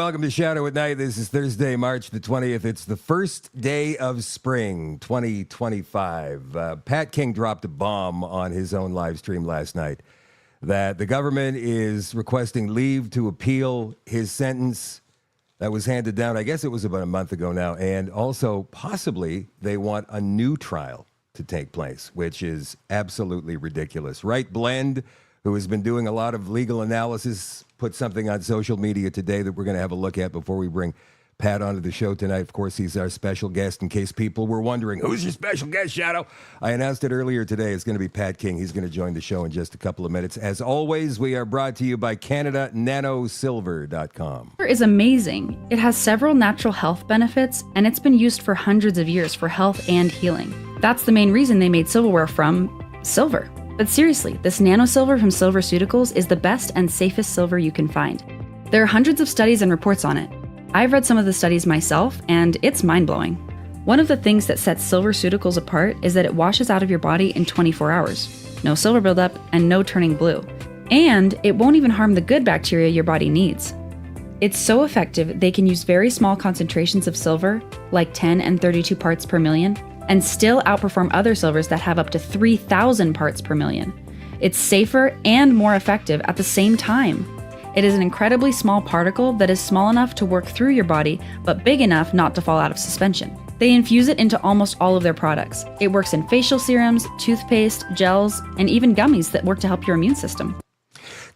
welcome to Shadow at Night. This is Thursday, March the 20th. It's the first day of spring, 2025. Pat King dropped a bomb on his own live stream last night that the government is requesting leave to appeal his sentence that was handed down, I guess it was about a month ago now, and also possibly they want a new trial to take place, which is absolutely ridiculous. Right Blend, who has been doing a lot of legal analysis, put something on social media today that we're going to have a look at before we bring Pat onto the show tonight. Of course, he's our special guest in case people were wondering, who's your special guest, Shadow? I announced it earlier today. It's going to be Pat King. He's going to join the show in just a couple of minutes. As always, we are brought to you by CanadaNanoSilver.com. Silver is amazing. It has several natural health benefits, and it's been used for hundreds of years for health and healing. That's the main reason they made silverware from silver. But seriously, this nano silver from Silverceuticals is the best and safest silver you can find. There are hundreds of studies and reports on it. I've read some of the studies myself, and it's mind-blowing. One of the things that sets Silverceuticals apart is that it washes out of your body in 24 hours. No silver buildup and no turning blue. And it won't even harm the good bacteria your body needs. It's so effective, they can use very small concentrations of silver, like 10 and 32 parts per million, and still outperform other silvers that have up to 3,000 parts per million. It's safer and more effective at the same time. It is an incredibly small particle that is small enough to work through your body, but big enough not to fall out of suspension. They infuse it into almost all of their products. It works in facial serums, toothpaste, gels, and even gummies that work to help your immune system.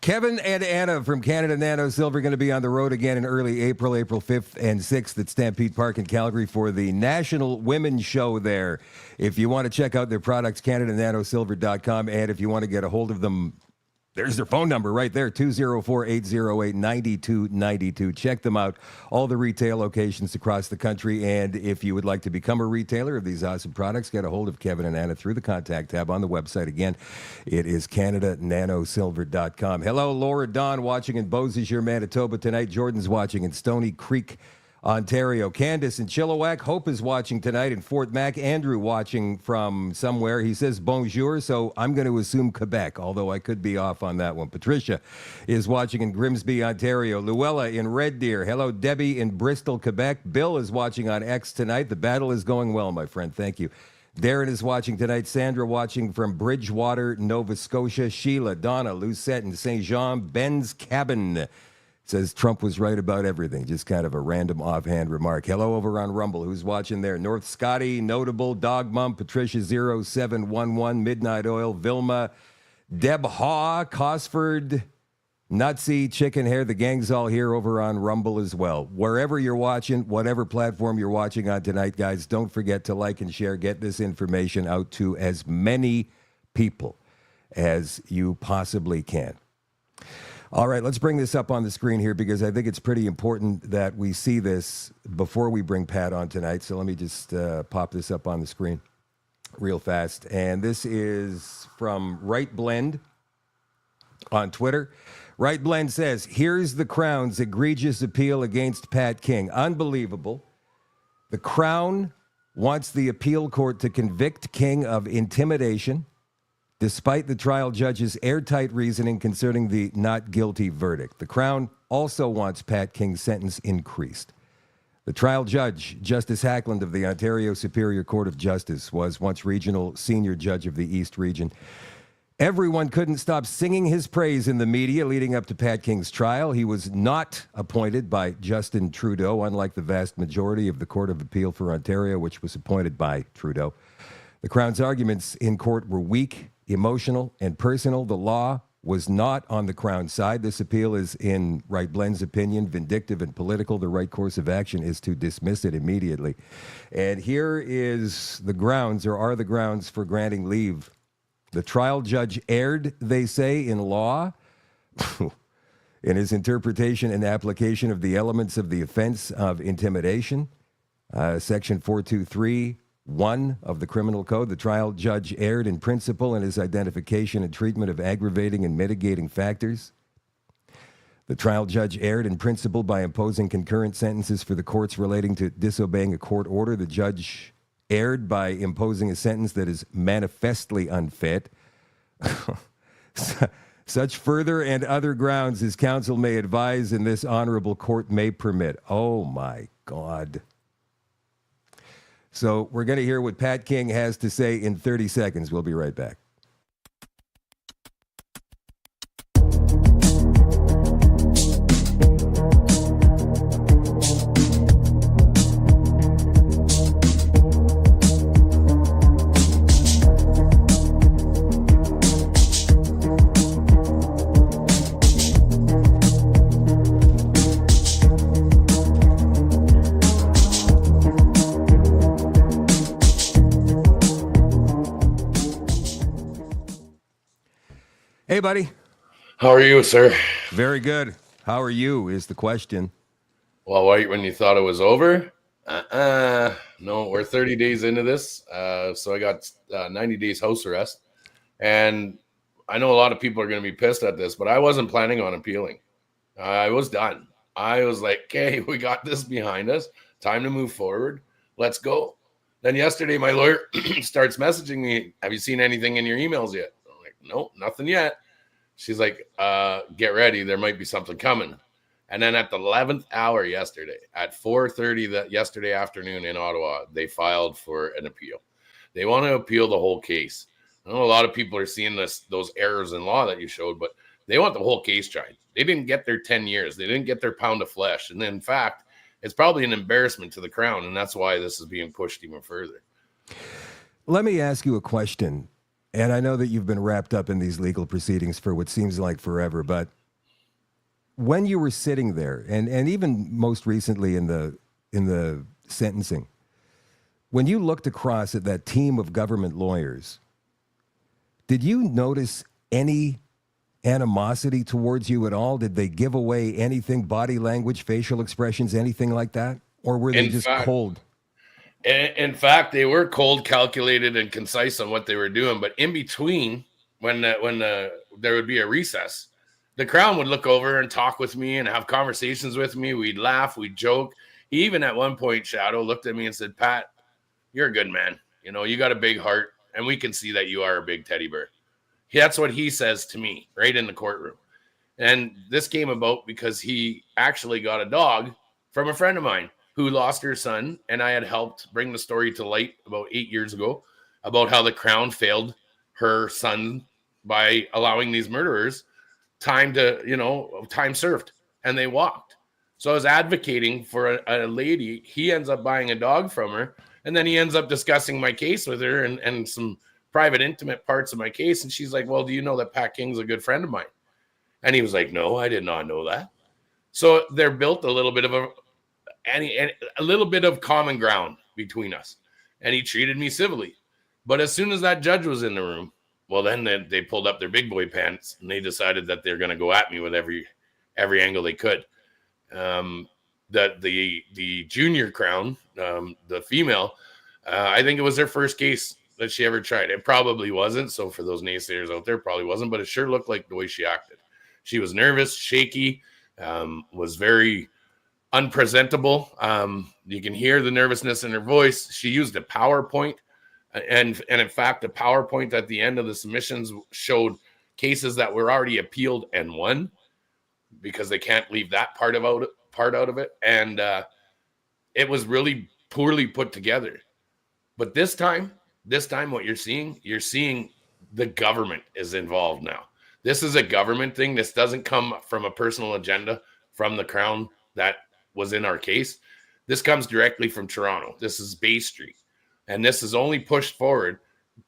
Kevin and Anna from Canada Nano Silver are going to be on the road again in early April 5th and 6th at Stampede Park in Calgary for the National Women's Show there. If you want to check out their products, CanadaNanoSilver.com, and if you want to get a hold of them, there's their phone number right there, 204-808-9292. Check them out. All the retail locations across the country. And if you would like to become a retailer of these awesome products, get a hold of Kevin and Anna through the contact tab on the website. Again, it is CanadaNanoSilver.com. Hello, Laura Dawn watching in Beausejour, Manitoba tonight. Jordan's watching in Stony Creek, Ontario. Candace in Chilliwack. Hope is watching tonight in Fort Mac. Andrew watching from somewhere. He says bonjour, so I'm going to assume Quebec, although I could be off on that one. Patricia is watching in Grimsby, Ontario. Luella in Red Deer. Hello, Debbie in Bristol, Quebec. Bill is watching on X tonight. The battle is going well, my friend. Thank you. Darren is watching tonight. Sandra watching from Bridgewater, Nova Scotia. Sheila, Donna, Lucette in St. Jean. Ben's Cabin says Trump was right about everything. Just kind of a random offhand remark. Hello over on Rumble. Who's watching there? North Scotty, Notable, Dog Mum, Patricia 0711, Midnight Oil, Vilma, Deb Haw, Cosford, Nutsy, Chicken Hair. The gang's all here over on Rumble as well. Wherever you're watching, whatever platform you're watching on tonight, guys, don't forget to like and share. Get this information out to as many people as you possibly can. All right, let's bring this up on the screen here because I think it's pretty important that we see this before we bring Pat on tonight. So let me just pop this up on the screen real fast. And this is from Right Blend on Twitter. Right Blend says, here's the Crown's egregious appeal against Pat King. Unbelievable. The Crown wants the appeal court to convict King of intimidation, despite the trial judge's airtight reasoning concerning the not guilty verdict. The Crown also wants Pat King's sentence increased. The trial judge, Justice Hackland of the Ontario Superior Court of Justice, was once regional senior judge of the East Region. Everyone couldn't stop singing his praise in the media leading up to Pat King's trial. He was not appointed by Justin Trudeau, unlike the vast majority of the Court of Appeal for Ontario, which was appointed by Trudeau. The Crown's arguments in court were weak, emotional, and personal. The law was not on the Crown's side. This appeal is, in Right Blend's opinion, vindictive and political. The right course of action is to dismiss it immediately. And here is the grounds, or are the grounds, for granting leave. The trial judge erred, they say, in law, in his interpretation and application of the elements of the offense of intimidation. Section 423(1) of the Criminal Code. The trial judge erred in principle in his identification and treatment of aggravating and mitigating factors. The trial judge erred in principle by imposing concurrent sentences for the courts relating to disobeying a court order. The judge erred by imposing a sentence that is manifestly unfit. Such further and other grounds as counsel may advise and this honorable court may permit. Oh, my God. So we're going to hear what Pat King has to say in 30 seconds. We'll be right back. Hey, buddy. How are you, sir? Very good. How are you is the question. Well, right when you thought it was over? No, we're 30 days into this. So I got 90 days house arrest. And I know a lot of people are going to be pissed at this, but I wasn't planning on appealing. I was done. I was like, okay, we got this behind us. Time to move forward. Let's go. Then yesterday, my lawyer starts messaging me. Have you seen anything in your emails yet? I'm like, nope, nothing yet. She's like, get ready. There might be something coming. And then at the 11th hour yesterday, at 4:30 yesterday afternoon in Ottawa, they filed for an appeal. They want to appeal the whole case. I know a lot of people are seeing those errors in law that you showed, but they want the whole case tried. They didn't get their 10 years. They didn't get their pound of flesh. And in fact, it's probably an embarrassment to the Crown, and that's why this is being pushed even further. Let me ask you a question. And I know that you've been wrapped up in these legal proceedings for what seems like forever, but when you were sitting there, and even most recently in the sentencing, when you looked across at that team of government lawyers, did you notice any animosity towards you at all? Did they give away anything, body language, facial expressions, anything like that? Or were they just cold? In fact, they were cold, calculated, and concise on what they were doing. But in between, when there would be a recess, the Crown would look over and talk with me and have conversations with me. We'd laugh, we'd joke. He even at one point, Shadow looked at me and said, Pat, you're a good man. You know, you got a big heart, and we can see that you are a big teddy bear. That's what he says to me right in the courtroom. And this came about because he actually got a dog from a friend of mine who lost her son, and I had helped bring the story to light about 8 years ago about how the Crown failed her son by allowing these murderers time served, and they walked. So I was advocating for a lady. He ends up buying a dog from her, and then he ends up discussing my case with her and some private, intimate parts of my case. And she's like, well, do you know that Pat King's a good friend of mine? And he was like, no, I did not know that. So they're built a little bit of common ground between us. And he treated me civilly. But as soon as that judge was in the room, well, then they pulled up their big boy pants and they decided that they're going to go at me with every angle they could. The junior Crown, the female, I think it was their first case that she ever tried. It probably wasn't. So for those naysayers out there, probably wasn't, but it sure looked like the way she acted. She was nervous, shaky, was very unpresentable. You can hear the nervousness in her voice. She used a PowerPoint. And in fact, the PowerPoint at the end of the submissions showed cases that were already appealed and won because they can't leave that part out of it. And it was really poorly put together. But this time, what you're seeing the government is involved now. This is a government thing. This doesn't come from a personal agenda from the Crown that was in our case. This comes directly from Toronto. This is Bay Street. And this is only pushed forward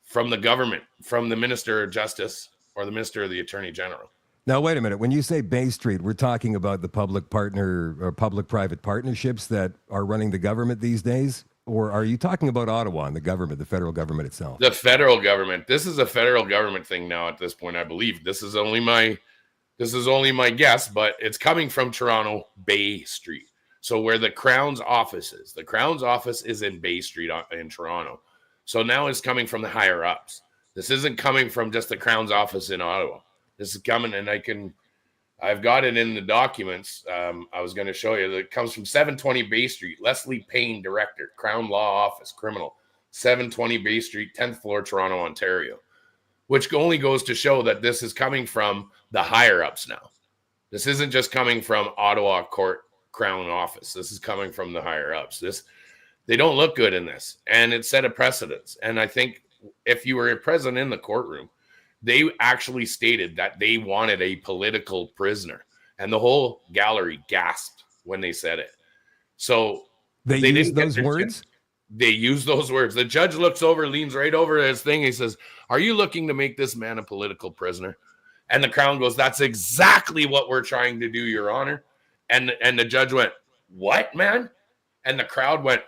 from the government, from the Minister of Justice or the Minister of the Attorney General. Now, wait a minute. When you say Bay Street, we're talking about the public-partner or public-private partnerships that are running the government these days? Or are you talking about Ottawa and the government, the federal government itself? The federal government. This is a federal government thing now at this point, I believe. This is only my guess, but it's coming from Toronto, Bay Street. So where the Crown's office is. The Crown's office is in Bay Street in Toronto. So now it's coming from the higher ups. This isn't coming from just the Crown's office in Ottawa. This is coming, and I've got it in the documents. I was going to show you that it comes from 720 Bay Street. Leslie Payne, Director, Crown Law Office, Criminal, 720 Bay Street, 10th floor, Toronto, Ontario. Which only goes to show that this is coming from the higher ups now. This isn't just coming from Ottawa Crown office. This is coming from the higher ups. They don't look good in this, and it set a precedence. And I think if you were present in the courtroom, they actually stated that they wanted a political prisoner, and the whole gallery gasped when they said it. So they used those words. They use those words. The judge looks over, leans right over his thing. He says, "Are you looking to make this man a political prisoner?" And the Crown goes, "That's exactly what we're trying to do, Your Honor." And the judge went, "What, man?" And the crowd went,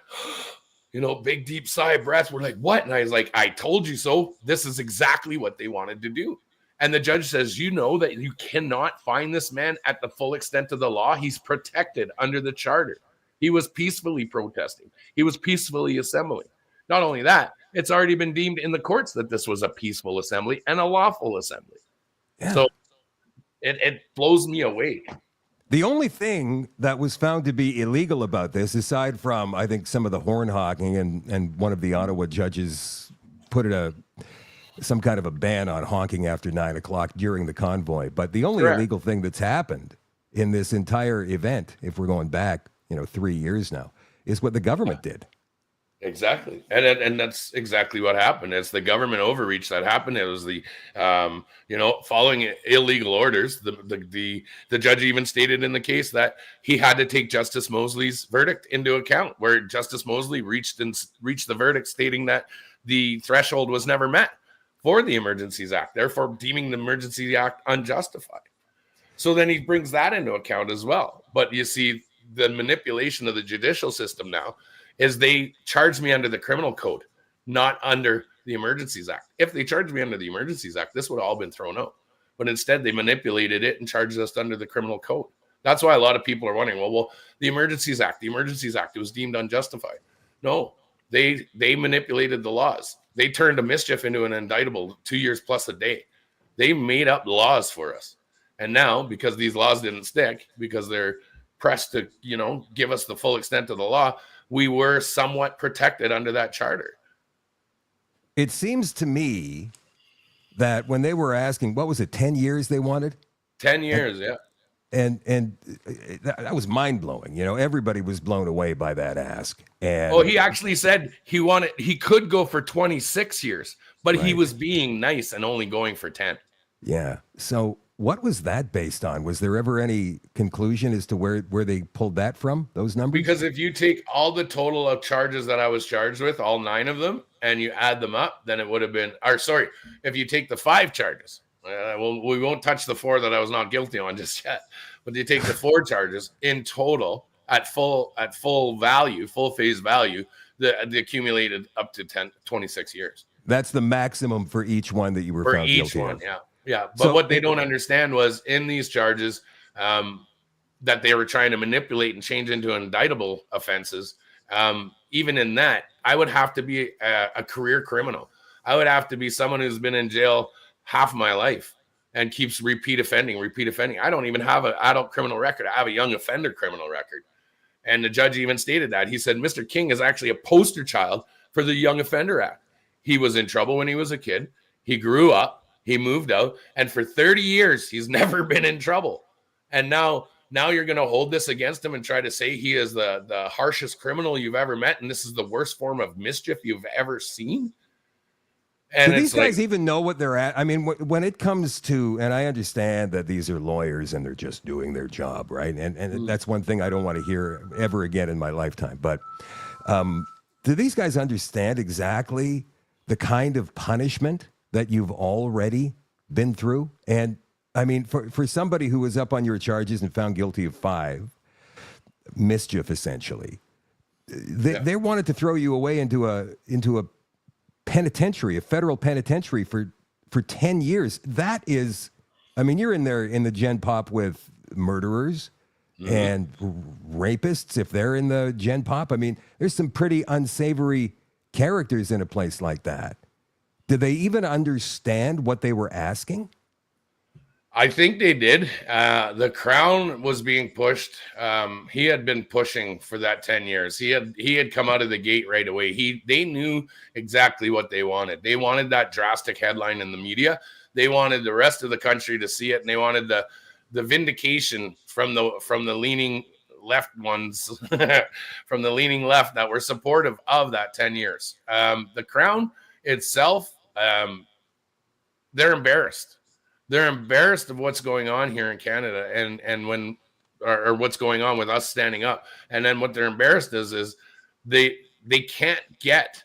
big, deep sigh of breath. We're like, "What?" And I was like, "I told you so. This is exactly what they wanted to do." And the judge says, "You know that you cannot find this man at the full extent of the law. He's protected under the charter. He was peacefully protesting. He was peacefully assembling. Not only that, it's already been deemed in the courts that this was a peaceful assembly and a lawful assembly." Yeah. So it blows me away. The only thing that was found to be illegal about this, aside from, I think, some of the horn hawking and one of the Ottawa judges put some kind of a ban on honking after 9 o'clock during the convoy. But the only illegal thing that's happened in this entire event, if we're going back, 3 years now, is what the government did. Exactly. And that's exactly what happened. It's the government overreach that happened. It was the, following illegal orders. The judge even stated in the case that he had to take Justice Mosley's verdict into account, where Justice Mosley reached the verdict stating that the threshold was never met for the Emergencies Act, therefore deeming the Emergency Act unjustified. So then he brings that into account as well. But you see, the manipulation of the judicial system now is they charge me under the criminal code, not under the Emergencies Act. If they charged me under the Emergencies Act, this would have all been thrown out. But instead, they manipulated it and charged us under the criminal code. That's why a lot of people are wondering, well, the Emergencies Act, it was deemed unjustified. No, they manipulated the laws. They turned a mischief into an indictable 2 years plus a day. They made up laws for us. And now, because these laws didn't stick, because they're pressed to, give us the full extent of the law, we were somewhat protected under that charter. It seems to me that when they were asking, what was it, 10 years they wanted? 10 years, yeah. And that was mind-blowing. Everybody was blown away by that ask. And he actually said he could go for 26 years, but he was being nice and only going for 10. Yeah. So what was that based on? Was there ever any conclusion as to where they pulled that from, those numbers? Because if you take all the total of charges that I was charged with, all 9 of them, and you add them up, then it would have been, if you take the 5 charges, we won't touch the 4 that I was not guilty on just yet, but you take the 4 charges in total at full value, full face value, the accumulated up to 26 years. That's the maximum for each one that you were found guilty of. For each one, yeah. Yeah, but what they don't understand was in these charges that they were trying to manipulate and change into indictable offenses. Even in that, I would have to be a career criminal. I would have to be someone who's been in jail half my life and keeps repeat offending. I don't even have an adult criminal record. I have a young offender criminal record. And the judge even stated that. He said, Mr. King is actually a poster child for the Young Offender Act. He was in trouble when he was a kid. He grew up. He moved out, and for 30 years, he's never been in trouble. And now you're going to hold this against him and try to say he is the harshest criminal you've ever met, and this is the worst form of mischief you've ever seen? And do these guys even know what they're at? I mean, when it comes to, and I understand that these are lawyers and they're just doing their job, right? And that's one thing I don't want to hear ever again in my lifetime. But do these guys understand exactly the kind of punishment that you've already been through? And I mean, for somebody who was up on your charges and found guilty of 5, mischief essentially, they wanted to throw you away into a penitentiary, a federal penitentiary for 10 years. That is, I mean, you're in there in the Gen Pop with murderers and rapists if they're in the Gen Pop. I mean, there's some pretty unsavory characters in a place like that. Did they even understand what they were asking? I think they did. The Crown was being pushed. He had been pushing for that 10 years. He had come out of the gate right away. They knew exactly what they wanted. They wanted that drastic headline in the media They wanted the rest of the country to see it, and they wanted the vindication from the leaning left ones, from the leaning left that were supportive of that 10 years. The Crown itself, they're embarrassed. They're embarrassed of what's going on here in Canada, and when or what's going on with us standing up. And then what they're embarrassed is they can't get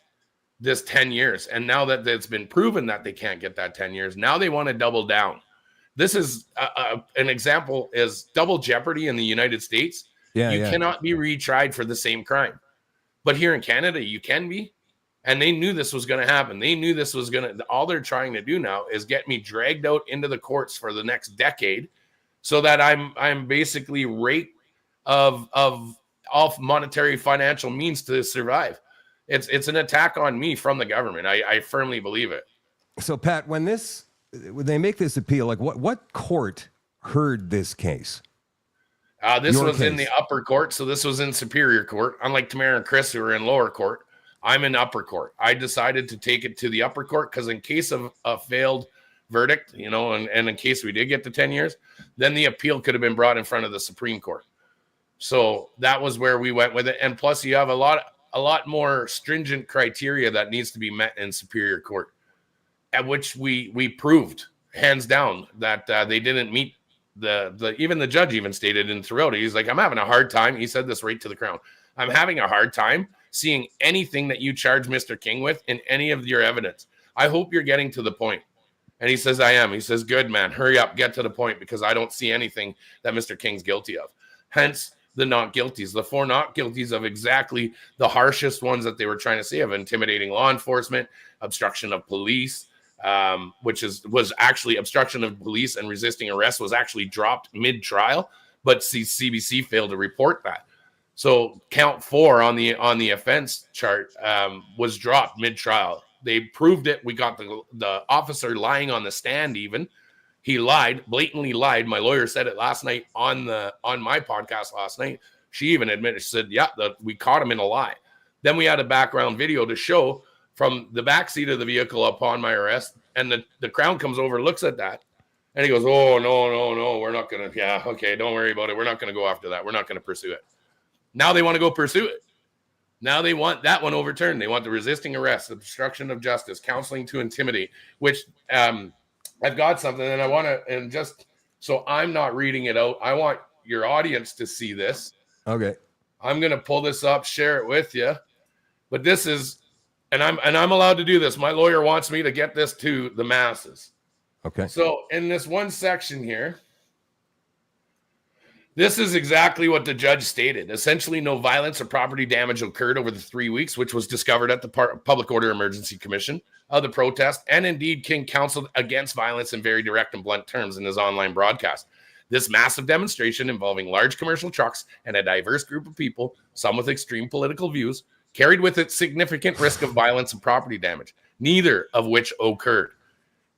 this 10 years. And now that it's been proven that they can't get that 10 years, now they want to double down. This is an example is double jeopardy in the United States. You cannot be retried for the same crime. But here in Canada, you can be. And they knew this was going to happen. They knew this was going to, all they're trying to do now is get me dragged out into the courts for the next decade so that I'm basically raped of all monetary financial means to survive. It's an attack on me from the government. I firmly believe it. So Pat, when they make this appeal, like what court heard this case? This was in the upper court. So this was in Superior Court. Unlike Tamara and Chris, who were in lower court, I'm in upper court. I decided to take it to the upper court because in case of a failed verdict, and in case we did get to 10 years, then the appeal could have been brought in front of the Supreme Court. So that was where we went with it. And plus you have a lot more stringent criteria that needs to be met in Superior Court, at which we proved hands down that they didn't meet even the judge even stated in throughout it. He's like, I'm having a hard time. He said this right to the Crown. I'm having a hard time seeing anything that you charge Mr. King with in any of your evidence. I hope you're getting to the point. And he says, I am. He says, good, man, hurry up, get to the point, because I don't see anything that Mr. King's guilty of. Hence the not guilties, the 4 not guilties of exactly the harshest ones that they were trying to say, of intimidating law enforcement, obstruction of police, which was actually obstruction of police and resisting arrest was actually dropped mid-trial, but CBC failed to report that. So count 4 on the offense chart was dropped mid-trial. They proved it. We got the officer lying on the stand. Even he lied, blatantly lied. My lawyer said it last night on my podcast last night. She even admitted, she said, yeah, we caught him in a lie. Then we had a background video to show from the back seat of the vehicle upon my arrest, and the Crown comes over, looks at that, and he goes, oh, no, we're not going to, yeah, okay, don't worry about it. We're not going to go after that. We're not going to pursue it. Now they want to go pursue it. Now they want that one overturned. They want the resisting arrest, obstruction of justice, counseling to intimidate, which I've got something, and I want to, and just so I'm not reading it out, I want your audience to see this. Okay. I'm going to pull this up, share it with you. But this is, and I'm allowed to do this. My lawyer wants me to get this to the masses. Okay. So in this one section here, this is exactly what the judge stated. Essentially, no violence or property damage occurred over the 3 weeks, which was discovered at the Public Order Emergency Commission of the protest. And indeed, King counseled against violence in very direct and blunt terms in his online broadcast. This massive demonstration involving large commercial trucks and a diverse group of people, some with extreme political views, carried with it significant risk of violence and property damage, neither of which occurred.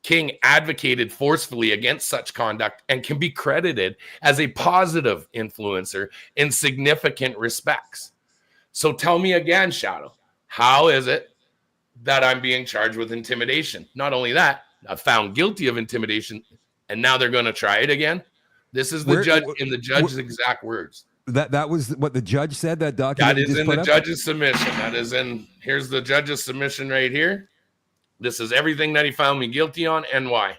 King advocated forcefully against such conduct and can be credited as a positive influencer in significant respects. So tell me again, Shadow, how is it that I'm being charged with intimidation? Not only that, I'm found guilty of intimidation, and now they're going to try it again. This is the judge in the judge's exact words. That was what the judge said, that document? That is in the judge's submission. That is in, here's the judge's submission right here. This is everything that he found me guilty on and why.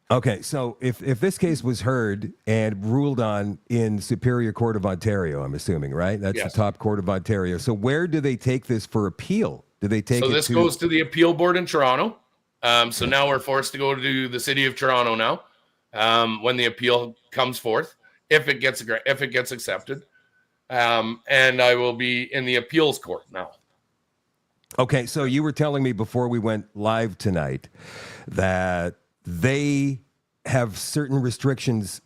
Okay, so if this case was heard and ruled on in Superior Court of Ontario, I'm assuming, right? That's yes. The top court of Ontario. So where do they take this for appeal? Do they take this goes to the appeal board in Toronto. So now we're forced to go to the city of Toronto now when the appeal comes forth, if it gets accepted. And I will be in the appeals court now. Okay, so you were telling me before we went live tonight that they have certain restrictions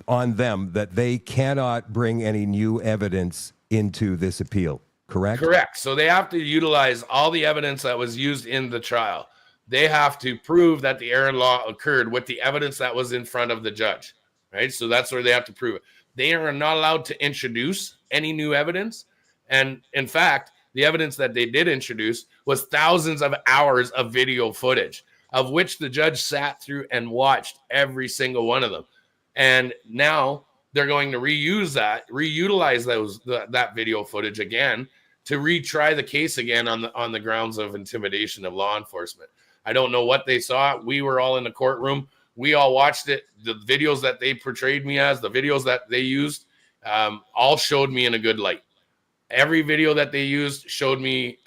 on them that they cannot bring any new evidence into this appeal, correct? Correct. So they have to utilize all the evidence that was used in the trial. They have to prove that the error in law occurred with the evidence that was in front of the judge, right? So that's where they have to prove it. They are not allowed to introduce any new evidence. And in fact, the evidence that they did introduce was thousands of hours of video footage. of which the judge sat through and watched every single one of them. And now they're going to reutilize that video footage again to retry the case again on the grounds of intimidation of law enforcement. I don't know what they saw. We were all in the courtroom. We all watched it. The videos that they portrayed me as, the videos that they used, all showed me in a good light. Every video that they used showed me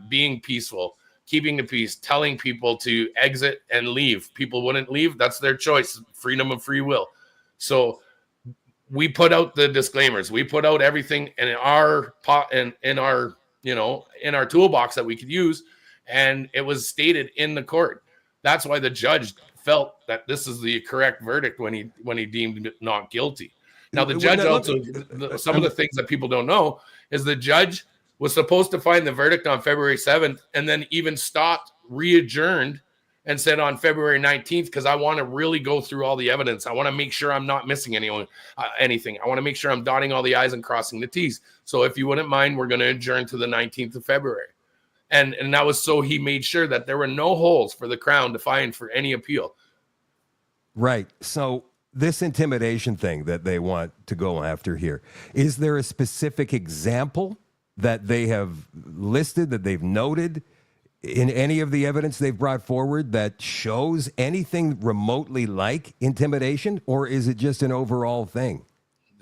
being peaceful, keeping the peace, telling people to exit and leave. People wouldn't leave. That's their choice, freedom of free will. So we put out the disclaimers. We put out everything in our toolbox that we could use, and it was stated in the court. That's why the judge felt that this is the correct verdict when he deemed it not guilty. Now, the judge also, some of the things that people don't know is the judge was supposed to find the verdict on February 7th and then even stopped, re-adjourned, and said on February 19th, because I want to really go through all the evidence. I want to make sure I'm not missing anything. I want to make sure I'm dotting all the I's and crossing the T's. So if you wouldn't mind, we're going to adjourn to the 19th of February. And that was so he made sure that there were no holes for the Crown to find for any appeal. Right. So this intimidation thing that they want to go after here, is there a specific example that they have listed, that they've noted in any of the evidence they've brought forward that shows anything remotely like intimidation, or is it just an overall thing?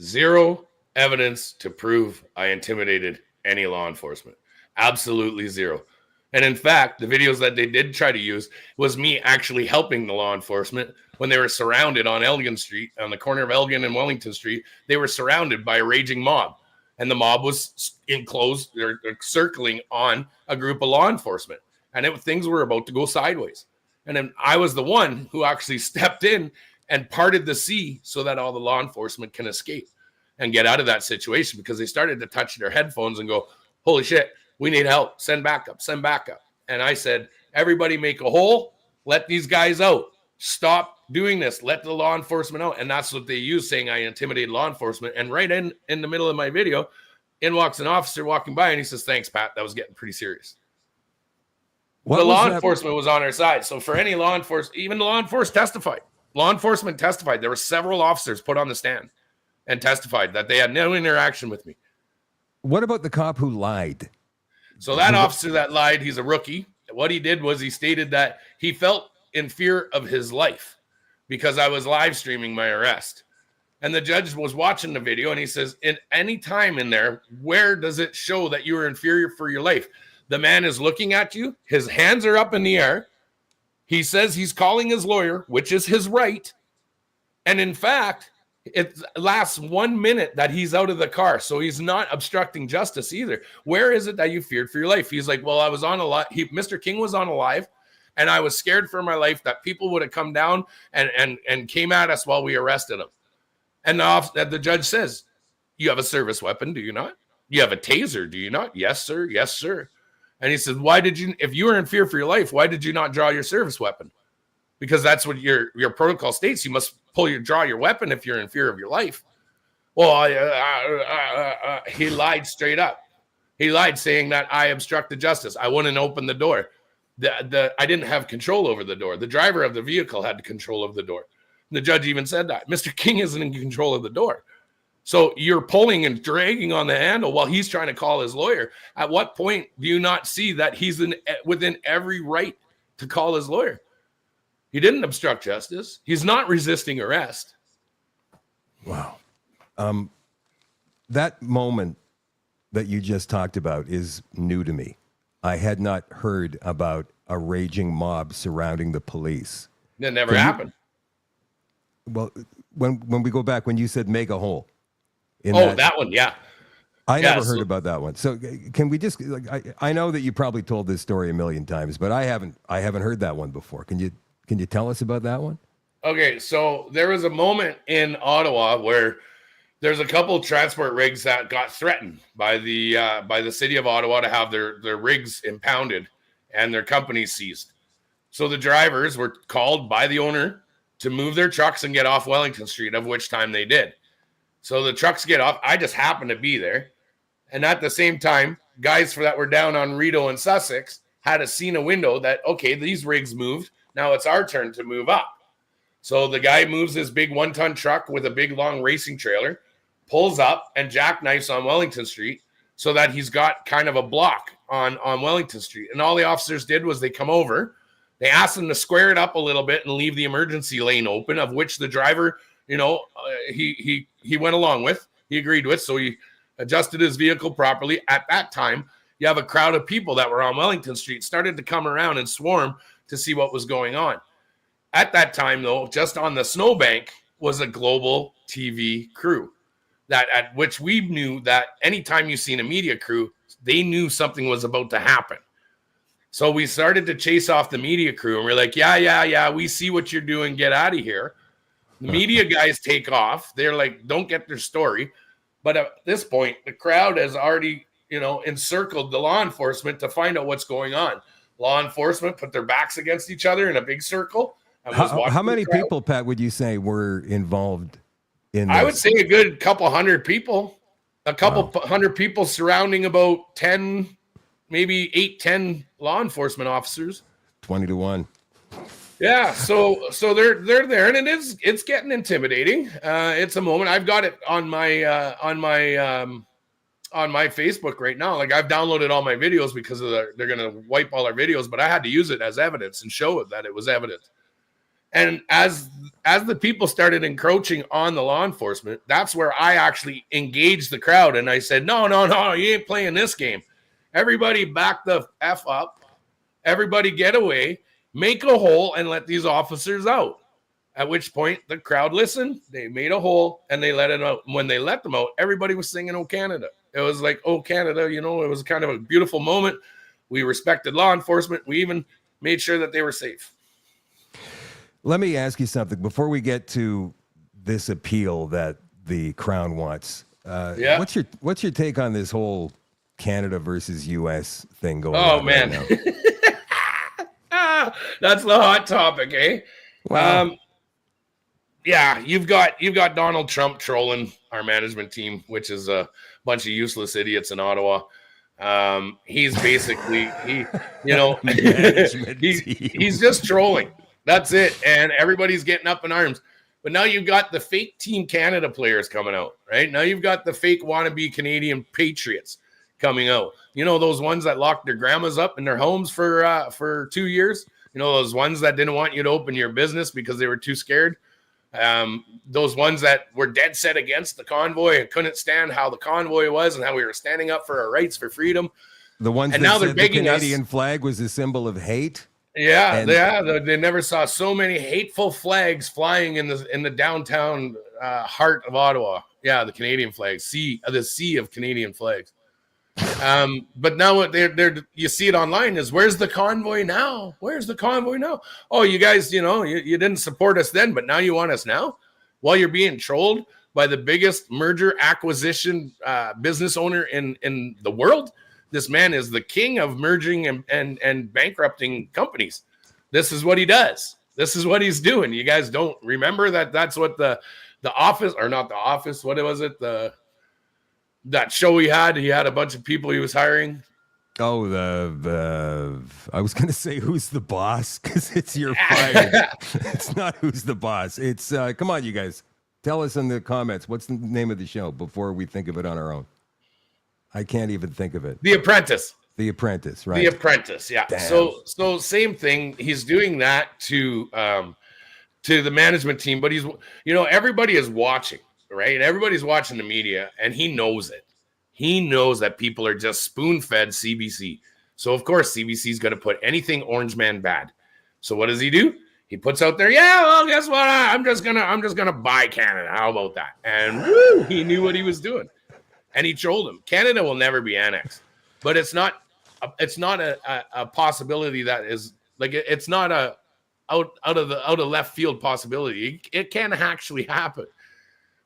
Zero evidence to prove I intimidated any law enforcement. Absolutely zero. And in fact, the videos that they did try to use was me actually helping the law enforcement when they were surrounded on Elgin Street, on the corner of Elgin and Wellington Street. They were surrounded by a raging mob, and the mob was enclosed or circling on a group of law enforcement, and things were about to go sideways. And then I was the one who actually stepped in and parted the sea so that all the law enforcement can escape and get out of that situation, because they started to touch their headphones and go, holy shit, we need help. Send backup, send backup. And I said, everybody make a hole. Let these guys out. Stop doing this. Let the law enforcement out. And that's what they use, saying I intimidated law enforcement. And right in the middle of my video, in walks an officer walking by, and he says, thanks, Pat. That was getting pretty serious. The law enforcement was on our side. So for any law enforcement, even the law enforcement testified. Law enforcement testified. There were several officers put on the stand and testified that they had no interaction with me. What about the cop who lied? So that officer that lied, he's a rookie. What he did was he stated that he felt in fear of his life because I was live streaming my arrest. And the judge was watching the video, and he says, in any time in there, where does it show that you were in fear for your life? The man is looking at you. His hands are up in the air. He says he's calling his lawyer, which is his right. And in fact, it lasts 1 minute that he's out of the car. So he's not obstructing justice either. Where is it that you feared for your life? He's like, well, I was on a live. Mr. King was on a live, and I was scared for my life that people would have come down and came at us while we arrested him. And the judge says, you have a service weapon, do you not? You have a taser, do you not? Yes, sir. Yes, sir. And he says, if you were in fear for your life, why did you not draw your service weapon? Because that's what your protocol states. You must draw your weapon if you're in fear of your life. Well, he lied straight up. He lied, saying that I obstructed justice. I wouldn't open the door. I didn't have control over the door. The driver of the vehicle had control of the door. The judge even said that. Mr. King isn't in control of the door. So you're pulling and dragging on the handle while he's trying to call his lawyer. At what point do you not see that he's within every right to call his lawyer? He didn't obstruct justice. He's not resisting arrest. Wow. That moment that you just talked about is new to me. I had not heard about a raging mob surrounding the police. That never happened. Well, when we go back, when you said make a hole. That one, yeah. I never heard about that one. So can we just, I know that you probably told this story a million times, but I haven't heard that one before. Can you tell us about that one? Okay, so there was a moment in Ottawa where there's a couple transport rigs that got threatened by the city of Ottawa to have their rigs impounded and their companies seized. So the drivers were called by the owner to move their trucks and get off Wellington Street, of which time they did. So the trucks get off. I just happened to be there. And at the same time, guys that were down on Rideau and Sussex had seen a window that, okay, these rigs moved. Now it's our turn to move up. So the guy moves his big 1-ton truck with a big long racing trailer, pulls up and jackknifes on Wellington Street so that he's got kind of a block on Wellington Street. And all the officers did was they come over, they asked him to square it up a little bit and leave the emergency lane open, of which the driver, he went along with, he agreed with. So he adjusted his vehicle properly. At that time, you have a crowd of people that were on Wellington Street started to come around and swarm to see what was going on. At that time, though, just on the snowbank was a global TV crew at which we knew that anytime you seen a media crew, they knew something was about to happen. So we started to chase off the media crew, and we're like, yeah, we see what you're doing. Get out of here. The media guys take off. They're like, don't get their story. But at this point, the crowd has already, encircled the law enforcement to find out what's going on. Law enforcement put their backs against each other in a big circle. And how many people, Pat, would you say were involved in this? I would say a good couple hundred people, hundred people surrounding about 10, maybe 8-10 law enforcement officers. 20 to 1. Yeah, so they're there, and it's getting intimidating. It's a moment. I've got it on my Facebook right now. Like, I've downloaded all my videos because they're gonna wipe all our videos, but I had to use it as evidence and show it that it was evidence. And as the people started encroaching on the law enforcement, that's where I actually engaged the crowd, and I said, no, you ain't playing this game. Everybody back the F up. Everybody get away. Make a hole and let these officers out. At which point the crowd listened. They made a hole and they let it out. When they let them out, everybody was singing "Oh Canada." It was like, "Oh Canada," it was kind of a beautiful moment. We respected law enforcement. We even made sure that they were safe. Let me ask you something before we get to this appeal that the Crown wants. What's your take on this whole Canada versus U.S. thing going on? Oh, man. Right now? That's the hot topic, eh? Wow. Yeah, you've got Donald Trump trolling our management team, which is a bunch of useless idiots in Ottawa. He's basically he's just trolling. That's it. And everybody's getting up in arms. But now you've got the fake Team Canada players coming out, right? Now you've got the fake wannabe Canadian patriots coming out. Those ones that locked their grandmas up in their homes for 2 years. Those ones that didn't want you to open your business because they were too scared. Those ones that were dead set against the convoy and couldn't stand how the convoy was and how we were standing up for our rights for freedom. The ones and that now they're said the begging Canadian us, flag was a symbol of hate. Yeah, they never saw so many hateful flags flying in the downtown heart of Ottawa. Yeah, the Canadian flag, the sea of Canadian flags. But now what you see it online is, where's the convoy now? Where's the convoy now? Oh, you guys, you didn't support us then, but now you want us now? While you're being trolled by the biggest merger acquisition business owner in the world. This man is the king of merging and bankrupting companies. This is what he does. This is what he's doing. You guys don't remember that? That's what the office, or not the office. What was it? That show he had a bunch of people he was hiring. Oh, I was going to say who's the boss, because it's your fire. It's not who's the boss. It's come on, you guys. Tell us in the comments, what's the name of the show before we think of it on our own? I can't even think of it. The Apprentice. The Apprentice, right? The Apprentice, yeah. Damn. So same thing. He's doing that to the management team, but everybody is watching, right? Everybody's watching the media, and he knows it. He knows that people are just spoon-fed CBC. So of course CBC is going to put anything Orange Man bad. So what does he do? He puts out there, yeah, well, guess what? I'm just gonna buy Canada. How about that? And woo, he knew what he was doing. And he trolled him. Canada will never be annexed, but it's not a possibility that is like, it's not a out of left field possibility. It can actually happen.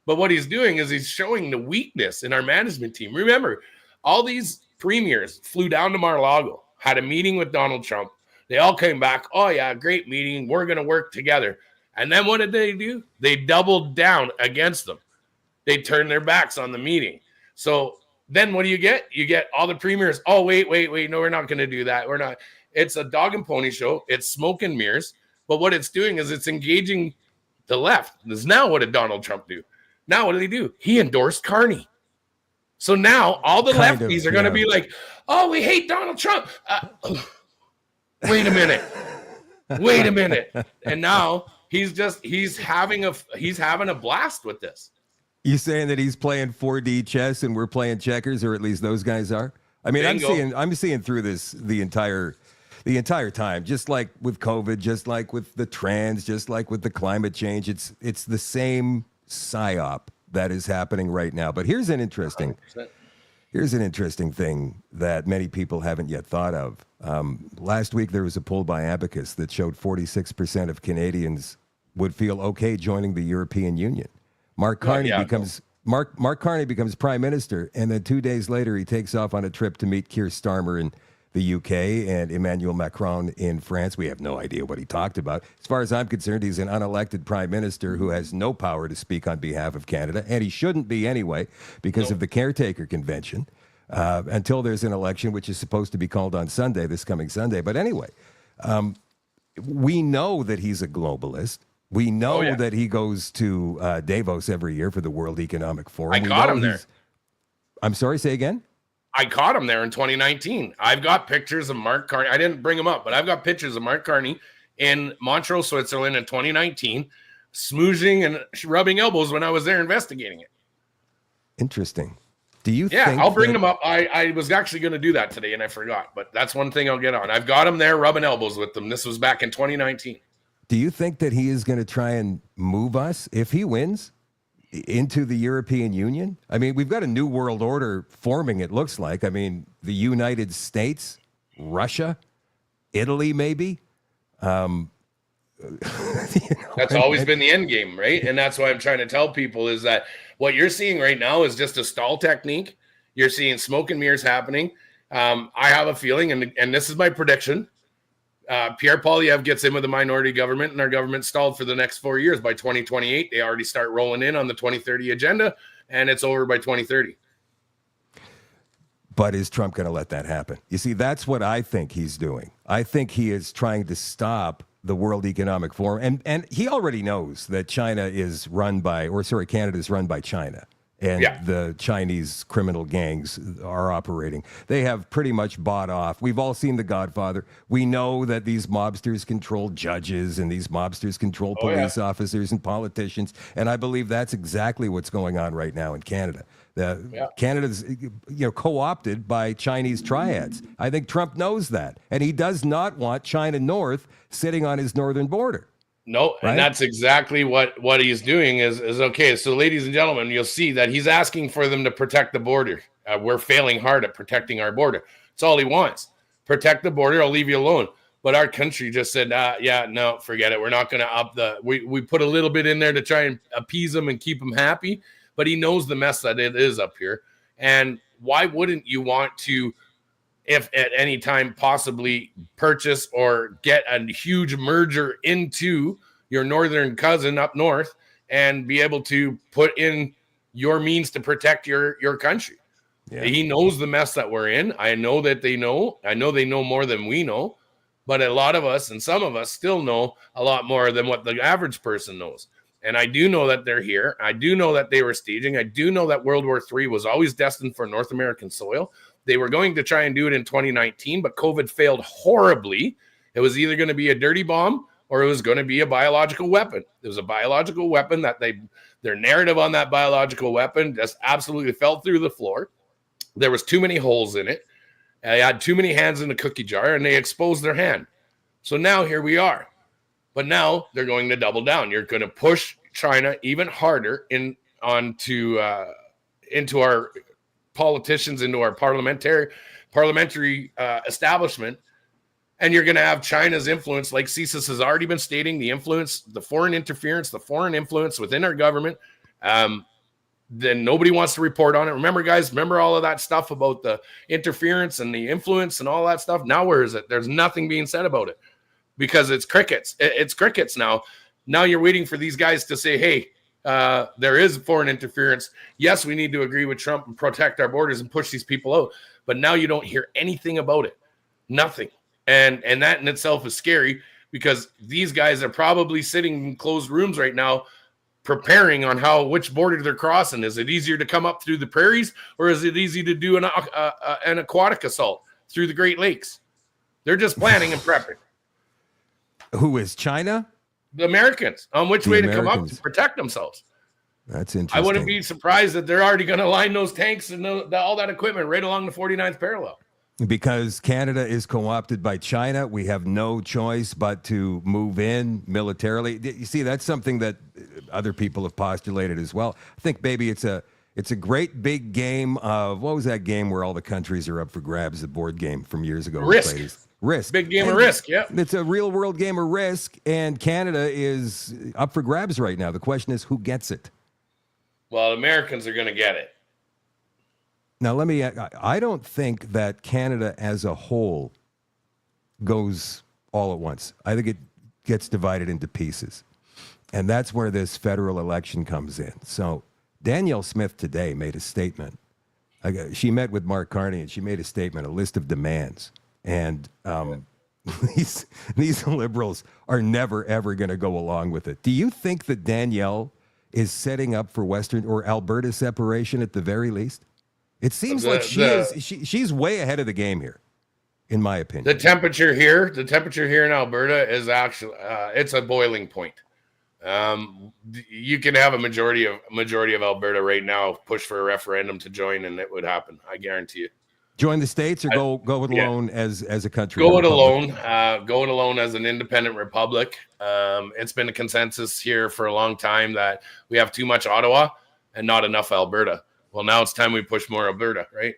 But what he's doing is he's showing the weakness in our management team. Remember, all these premiers flew down to Mar-a-Lago, had a meeting with Donald Trump. They all came back. Oh yeah, great meeting. We're going to work together. And then what did they do? They doubled down against them. They turned their backs on the meeting. So then what do you get? You get all the premiers. Oh, wait. No, we're not going to do that. We're not. It's a dog and pony show. It's smoke and mirrors. But what it's doing is it's engaging the left. This now what did Donald Trump do? Now what did he do? He endorsed Carney. So now all the lefties are going to be like, oh, we hate Donald Trump. Wait a minute. And now he's having a blast with this. You saying that he's playing 4D chess and we're playing checkers, or at least those guys are? I mean, Bingo. I'm seeing through this the entire time, just like with COVID, just like with the trans, just like with the climate change. It's the same psyop that is happening right now. But here's an interesting thing that many people haven't yet thought of. Last week there was a poll by Abacus that showed 46% of Canadians would feel okay joining the European Union. Mark Carney becomes prime minister, and then 2 days later he takes off on a trip to meet Keir Starmer in the UK and Emmanuel Macron in France. We have no idea what he talked about. As far as I'm concerned, he's an unelected prime minister who has no power to speak on behalf of Canada, and he shouldn't be anyway because of the caretaker convention until there's an election, which is supposed to be called on Sunday, this coming Sunday. But anyway, we know that he's a globalist. We know that he goes to Davos every year for the World Economic Forum. I caught him there. I'm sorry, say again? I caught him there in 2019. I've got pictures of Mark Carney. I didn't bring him up, but I've got pictures of Mark Carney in Montreux, Switzerland in 2019, smooching and rubbing elbows when I was there investigating it. Interesting. Do you think I'll bring them up. I was actually going to do that today and I forgot, but that's one thing I'll get on. I've got him there rubbing elbows with them. This was back in 2019. Do you think that he is going to try and move us, if he wins, into the European Union? I mean, we've got a new world order forming, it looks like. I mean, the United States, Russia, Italy, maybe. That's always been the end game, right? And that's why I'm trying to tell people is that what you're seeing right now is just a stall technique. You're seeing smoke and mirrors happening. I have a feeling, and this is my prediction, Pierre Poilievre gets in with the minority government, and our government stalled for the next 4 years. By 2028, they already start rolling in on the 2030 agenda, and it's over by 2030. But is Trump going to let that happen? You see, that's what I think he's doing. I think he is trying to stop the World Economic Forum, and he already knows that Canada is run by China. And the Chinese criminal gangs are operating. They have pretty much bought off. We've all seen The Godfather. We know that these mobsters control judges and these mobsters control police officers and politicians. And I believe that's exactly what's going on right now in Canada. Canada's co-opted by Chinese triads. I think Trump knows that. And he does not want China North sitting on his northern border. No, right? And that's exactly what he's doing is okay. So, ladies and gentlemen, you'll see that he's asking for them to protect the border. We're failing hard at protecting our border. That's all he wants. Protect the border. I'll leave you alone. But our country just said, no, forget it. We're not going to up the. We put a little bit in there to try and appease him and keep him happy. But he knows the mess that it is up here. And why wouldn't you want to, if at any time possibly purchase or get a huge merger into your northern cousin up north and be able to put in your means to protect your country? Yeah. He knows the mess that we're in. I know that they know. I know they know more than we know. But a lot of us and some of us still know a lot more than what the average person knows. And I do know that they're here. I do know that they were staging. I do know that World War III was always destined for North American soil. They were going to try and do it in 2019, but COVID failed horribly. It was either going to be a dirty bomb or it was going to be a biological weapon. It was a biological weapon that their narrative on that biological weapon just absolutely fell through the floor. There was too many holes in it. They had too many hands in the cookie jar, and they exposed their hand. So now here we are. But now they're going to double down. You're going to push China even harder into our politicians, into our parliamentary establishment, and you're going to have China's influence, like CSIS has already been stating, the influence, the foreign interference, the foreign influence within our government. Then nobody wants to report on it. Remember, guys, remember all of that stuff about the interference and the influence and all that stuff? Now where is it? There's nothing being said about it because it's crickets. It's crickets now. Now you're waiting for these guys to say, hey, there is foreign interference. Yes, we need to agree with Trump and protect our borders and push these people out. But now you don't hear anything about it. Nothing. And that in itself is scary. because these guys are probably sitting in closed rooms right now preparing on which border they're crossing. Is it easier to come up through the prairies, or is it easy to do an aquatic assault through the Great Lakes? They're just planning and prepping. Who is China? The Americans, on which way to come up to protect themselves. That's interesting. I wouldn't be surprised that they're already going to line those tanks and all that equipment right along the 49th parallel. Because Canada is co-opted by China, we have no choice but to move in militarily. You see, that's something that other people have postulated as well. I think maybe it's a great big game of, what was that game where all the countries are up for grabs, the board game from years ago? Risk. Big game of Risk, yeah. It's a real world game of Risk, and Canada is up for grabs right now. The question is, who gets it? Well, Americans are going to get it. Now, I don't think that Canada as a whole goes all at once. I think it gets divided into pieces. And that's where this federal election comes in. So Danielle Smith today made a statement. She met with Mark Carney, and she made a statement, a list of demands. And these liberals are never, ever going to go along with it. Do you think that Danielle is setting up for Western or Alberta separation at the very least? It seems like she's way ahead of the game here, in my opinion. The temperature here in Alberta is actually it's a boiling point. You can have a majority of Alberta right now push for a referendum to join, and it would happen. I guarantee you. Join the states, or go it alone as a country? Go it alone. Go it alone as an independent republic. It's been a consensus here for a long time that we have too much Ottawa and not enough Alberta. Well, now it's time we push more Alberta, right?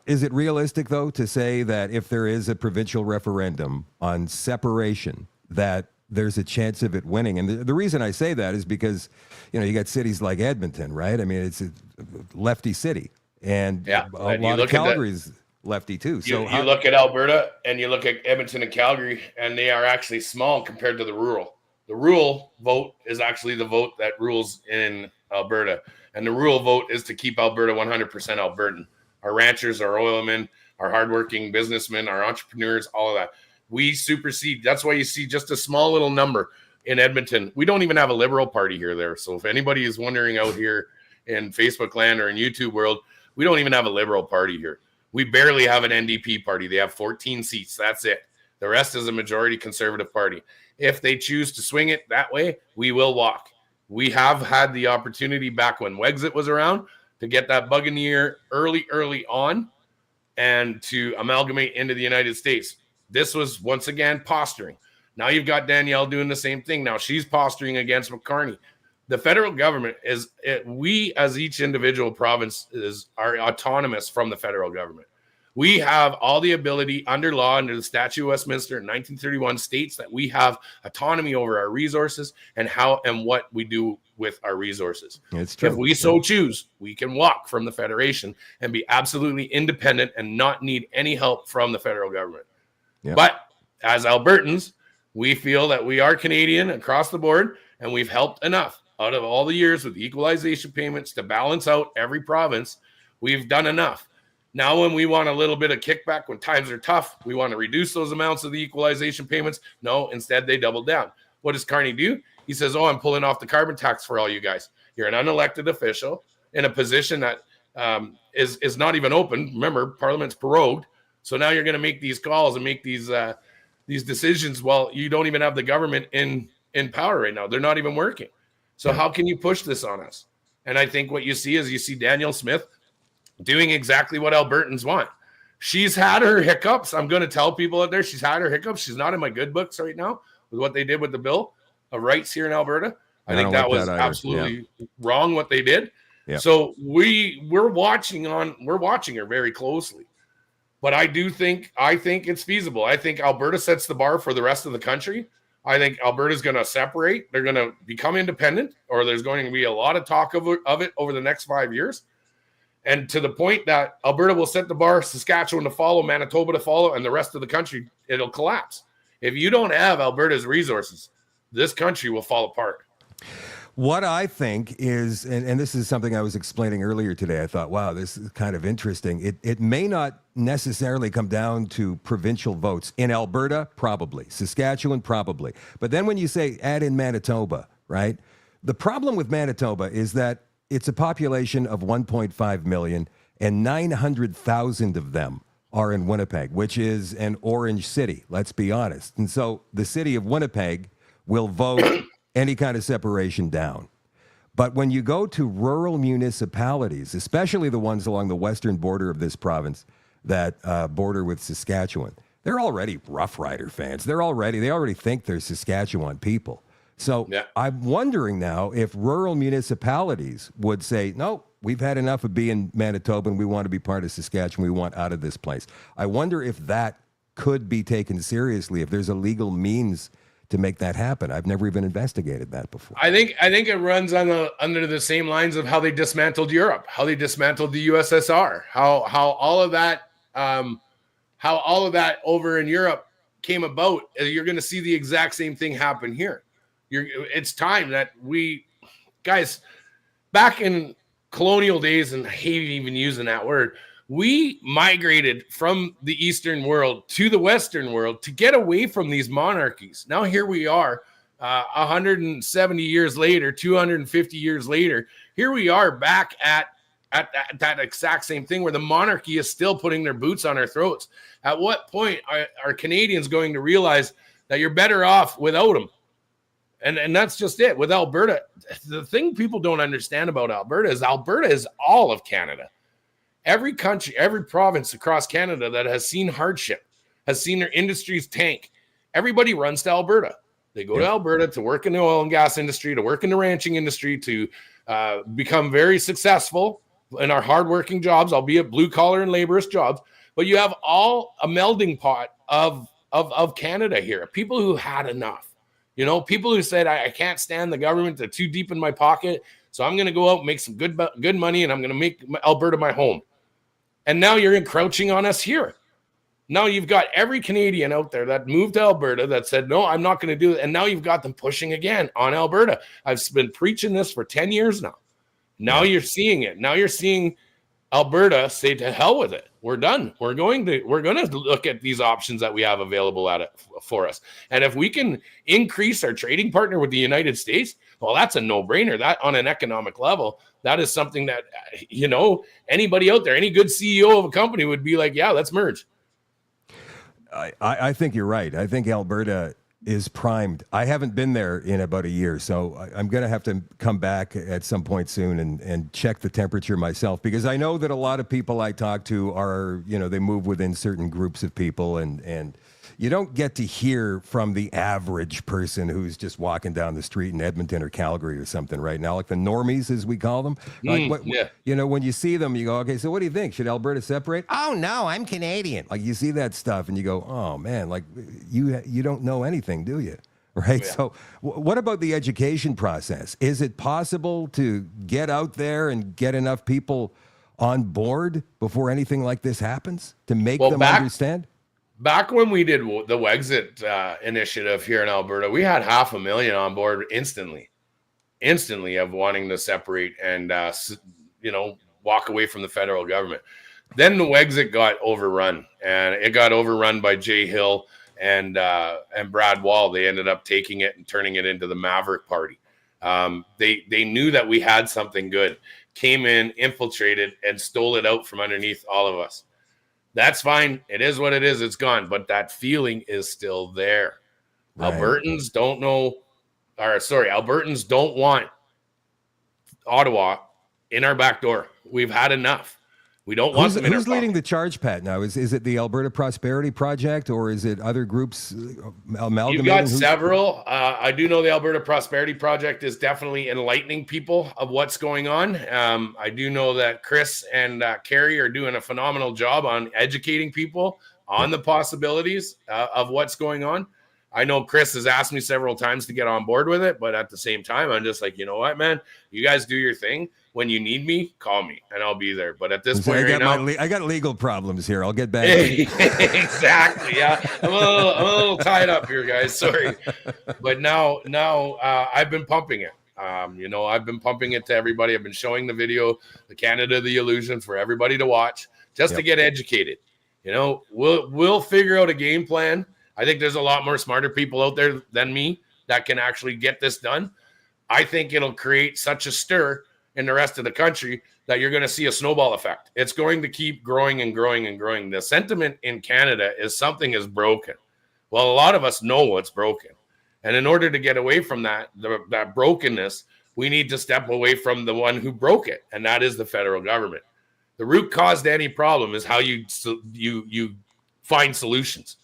Is it realistic, though, to say that if there is a provincial referendum on separation, that there's a chance of it winning? And the reason I say that is because, you got cities like Edmonton, right? I mean, it's a lefty city. And a lot of Calgary's lefty too. So you look at Alberta and you look at Edmonton and Calgary, and they are actually small compared to the rural. The rural vote is actually the vote that rules in Alberta. And the rural vote is to keep Alberta 100% Albertan. Our ranchers, our oilmen, our hardworking businessmen, our entrepreneurs, all of that. We supersede. That's why you see just a small little number in Edmonton. We don't even have a Liberal Party there. So if anybody is wondering out here in Facebook land or in YouTube world, we don't even have a Liberal Party here. We barely have an NDP party. They have 14 seats. That's it. The rest is a majority Conservative Party. If they choose to swing it that way, we will walk. We have had the opportunity back when Wexit was around to get that bug in the ear early on and to amalgamate into the United States. This was, once again, posturing. Now you've got Danielle doing the same thing. Now she's posturing against Mark Carney. The federal government we as each individual province are autonomous from the federal government. We have all the ability under law, under the Statute of Westminster in 1931 states that we have autonomy over our resources and how and what we do with our resources. It's true. If we so choose, we can walk from the federation and be absolutely independent and not need any help from the federal government. Yep. But as Albertans, we feel that we are Canadian across the board, and we've helped enough. Out of all the years with the equalization payments to balance out every province, we've done enough. Now, when we want a little bit of kickback, when times are tough, we want to reduce those amounts of the equalization payments. No, instead, they double down. What does Carney do? He says, I'm pulling off the carbon tax for all you guys. You're an unelected official in a position that is not even open. Remember, Parliament's prorogued. So now you're going to make these calls and make these decisions while you don't even have the government in power right now. They're not even working. So how can you push this on us? And I think what you see Danielle Smith doing exactly what Albertans want. She's had her hiccups. I'm going to tell people out there she's had her hiccups. She's not in my good books right now with what they did with the Bill of Rights here in Alberta. I think that was absolutely wrong what they did. Yeah. So we're watching her very closely. But I think it's feasible. I think Alberta sets the bar for the rest of the country. I think Alberta's going to separate. They're going to become independent, or there's going to be a lot of talk of it over the next 5 years. And to the point that Alberta will set the bar, Saskatchewan to follow, Manitoba to follow, and the rest of the country, it'll collapse. If you don't have Alberta's resources, this country will fall apart. What I think is, and this is something I was explaining earlier today, I thought, wow, this is kind of interesting. It may not necessarily come down to provincial votes. In Alberta, probably. Saskatchewan, probably. But then when you say add in Manitoba, right? The problem with Manitoba is that it's a population of 1.5 million and 900,000 of them are in Winnipeg, which is an orange city, let's be honest. And so the city of Winnipeg will vote any kind of separation down. But when you go to rural municipalities, especially the ones along the western border of this province that border with Saskatchewan, they're already Rough Rider fans. They already think they're Saskatchewan people. So Yeah. I'm wondering now if rural municipalities would say, no, we've had enough of being Manitoba and we want to be part of Saskatchewan. We want out of this place. I wonder if that could be taken seriously, if there's a legal means to make that happen. I've never even investigated that before. I think it runs under the same lines of how they dismantled Europe, how they dismantled the USSR, how all of that over in Europe came about. You're going to see the exact same thing happen here. It's time that we guys, back in colonial days, and I hate even using that word, we migrated from the Eastern world to the Western world to get away from these monarchies. Now here we are, 170 years later, 250 years later, here we are back at that exact same thing where the monarchy is still putting their boots on our throats. At what point are Canadians going to realize that you're better off without them? And that's just it. With Alberta, the thing people don't understand about Alberta is all of Canada. Every country, every province across Canada that has seen hardship, has seen their industries tank, everybody runs to Alberta. They go to Alberta to work in the oil and gas industry, to work in the ranching industry, to become very successful in our hardworking jobs, albeit blue-collar and laborious jobs. But you have all a melding pot of Canada here, people who had enough. You know, people who said, I can't stand the government, they're too deep in my pocket, so I'm going to go out and make some good money, and I'm going to make Alberta my home. And now you're encroaching on us here. Now you've got every Canadian out there that moved to Alberta that said, no, I'm not going to do it. And now you've got them pushing again on Alberta. I've been preaching this for 10 years now. Now you're seeing it. Now you're seeing Alberta say, to hell with it. We're done. We're going to look at these options that we have available for us. And if we can increase our trading partner with the United States, well, that's a no-brainer. That on an economic level, that is something that, you know, anybody out there, any good CEO of a company would be like, yeah, let's merge. I think you're right. I think Alberta is primed. I haven't been there in about a year, so I'm going to have to come back at some point soon and check the temperature myself, because I know that a lot of people I talk to are, you know, they move within certain groups of people, and you don't get to hear from the average person who's just walking down the street in Edmonton or Calgary or something right now, like the normies, as we call them. You know, when you see them, you go, okay, so what do you think? Should Alberta separate? Oh, no, I'm Canadian. Like, you see that stuff and you go, oh, man, like, you don't know anything, do you? Right? Yeah. So what about the education process? Is it possible to get out there and get enough people on board before anything like this happens to make them understand? Back when we did the Wexit initiative here in Alberta, we had 500,000 on board instantly of wanting to separate and, you know, walk away from the federal government. Then the Wexit got overrun, and it got overrun by Jay Hill and Brad Wall. They ended up taking it and turning it into the Maverick Party. They knew that we had something good, came in, infiltrated, and stole it out from underneath all of us. That's fine. It is what it is. It's gone. But that feeling is still there. Right. Albertans don't want Ottawa in our back door. We've had enough. We don't want them in our Who's leading the charge, Pat, now? Is it the Alberta Prosperity Project, or is it other groups amalgamating? You've got several. I do know the Alberta Prosperity Project is definitely enlightening people of what's going on. I do know that Chris and Carrie are doing a phenomenal job on educating people on the possibilities of what's going on. I know Chris has asked me several times to get on board with it, but at the same time, I'm just like, you know what, man? You guys do your thing. When you need me, call me, and I'll be there. But at this point right now, I got legal problems here. I'll get back. Exactly. Yeah, I'm a little tied up here, guys. Sorry, but now I've been pumping it. I've been pumping it to everybody. I've been showing the video, the Canada, the Illusion, for everybody to watch, just to get educated. We'll figure out a game plan. I think there's a lot more smarter people out there than me that can actually get this done. I think it'll create such a stir in the rest of the country that you're going to see a snowball effect. It's going to keep growing and growing and growing. The sentiment in Canada is something is broken. Well, a lot of us know what's broken. And in order to get away from that brokenness, we need to step away from the one who broke it, and that is the federal government. The root cause to any problem is how you find solutions.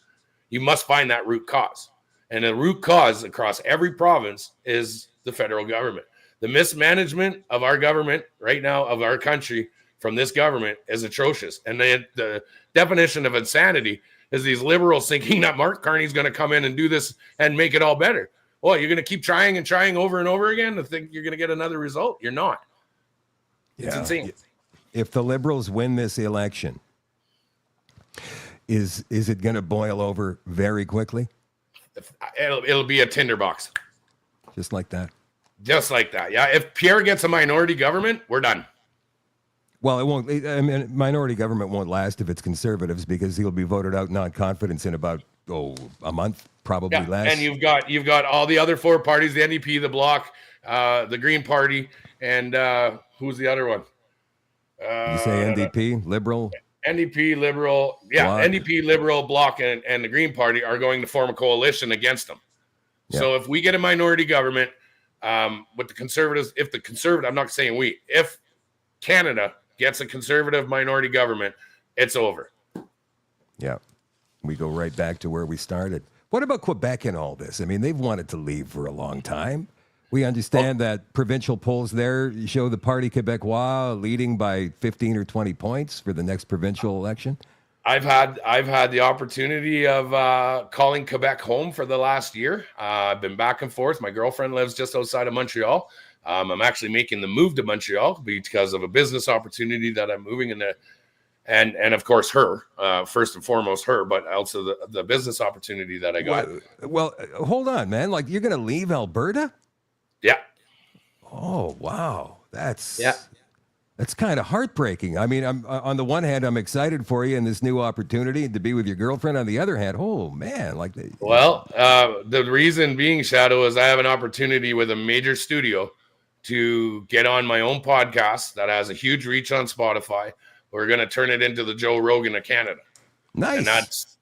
You must find that root cause. And the root cause across every province is the federal government. The mismanagement of our government right now, of our country, from this government is atrocious. And the definition of insanity is these liberals thinking that Mark Carney is going to come in and do this and make it all better. Well, you're going to keep trying and trying over and over again to think you're going to get another result. You're not. It's insane. If the liberals win this election, is it going to boil over very quickly? It'll be a tinderbox. Just like that. Just like that. Yeah. If Pierre gets a minority government, we're done. Well, it won't. I mean, minority government won't last if it's conservatives, because he'll be voted out non-confidence in about a month, probably less. And you've got all the other four parties: the NDP, the Bloc, the Green Party, and who's the other one? You say NDP, Liberal. NDP, Liberal, Bloc. NDP, Liberal, Bloc, and the Green Party are going to form a coalition against them. Yeah. So if we get a minority government with the Conservatives, I'm not saying we, if Canada gets a conservative minority government, it's over. Yeah. We go right back to where we started. What about Quebec in all this? I mean, they've wanted to leave for a long time. We understand that provincial polls there show the Parti Québécois leading by 15 or 20 points for the next provincial election. I've had the opportunity of calling Quebec home for the last year. I've been back and forth. My girlfriend lives just outside of Montreal. I'm actually making the move to Montreal because of a business opportunity that I'm moving into, and of course her, first and foremost her, but also the business opportunity that I got. Well, hold on, man. Like, you're going to leave Alberta? Yeah. Oh, wow. That's kind of heartbreaking. I mean, I'm on the one hand, I'm excited for you and this new opportunity to be with your girlfriend. On the other hand, oh man, the reason being, Shadow, is I have an opportunity with a major studio to get on my own podcast that has a huge reach on Spotify. We're going to turn it into the Joe Rogan of Canada. Nice. And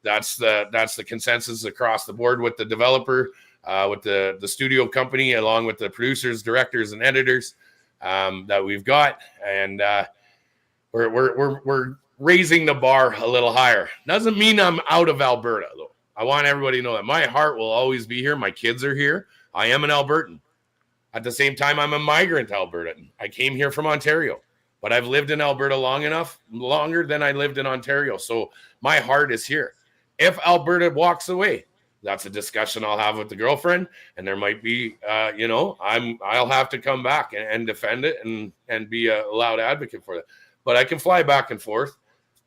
that's the consensus across the board with the developer, with the studio company, along with the producers, directors, and editors that we've got. And we're raising the bar a little higher. Doesn't mean I'm out of Alberta, though. I want everybody to know that my heart will always be here. My kids are here. I am an Albertan. At the same time, I'm a migrant Albertan. I came here from Ontario, but I've lived in Alberta longer than I lived in Ontario. So my heart is here. If Alberta walks away, that's a discussion I'll have with the girlfriend, and there might be, I'll have to come back and defend it and be a loud advocate for it. But I can fly back and forth.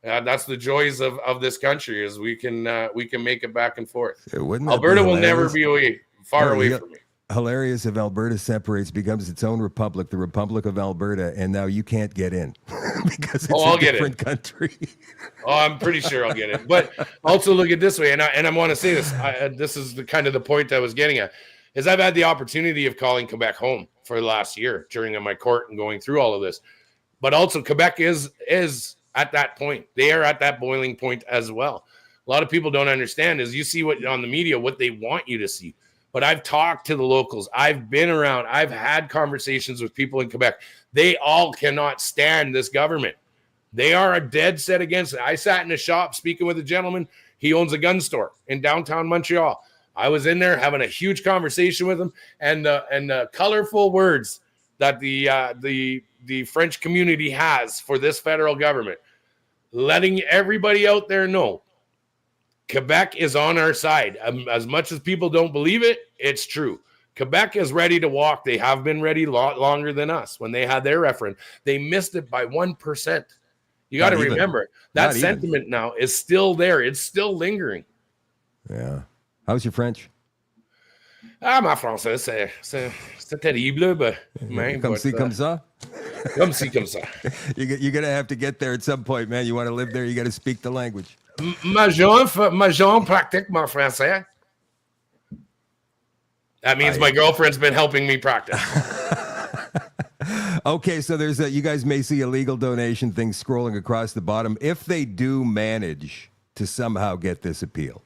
That's the joys of this country, is we can make it back and forth. Alberta will never be far away from me. Hilarious if Alberta separates, becomes its own republic, the Republic of Alberta, and now you can't get in because it's a different country. I'm pretty sure I'll get it. But also look at it this way, and I want to say this. This is the kind of the point I was getting at, is I've had the opportunity of calling Quebec home for the last year during my court and going through all of this. But also Quebec is at that point. They are at that boiling point as well. A lot of people don't understand is you see what on the media, what they want you to see. But I've talked to the locals. I've been around. I've had conversations with people in Quebec. They all cannot stand this government. They are a dead set against it. I sat in a shop speaking with a gentleman. He owns a gun store in downtown Montreal. I was in there having a huge conversation with him, and the colorful words that the French community has for this federal government, letting everybody out there know Quebec is on our side. As much as people don't believe it, it's true. Quebec is ready to walk. They have been ready a lot longer than us. When they had their referendum, they missed it by 1%. You got to remember that sentiment now is still there. It's still lingering. Yeah. How's your French? Ah, ma français, c'est terrible, Comme ci, comme ça. comme ci, comme ça. You're going to have to get there at some point, man. You want to live there, you got to speak the language. Ma jeune pratique mon français. That means my girlfriend's been helping me practice. Okay, so there's you guys may see a legal donation thing scrolling across the bottom. If they do manage to somehow get this appeal,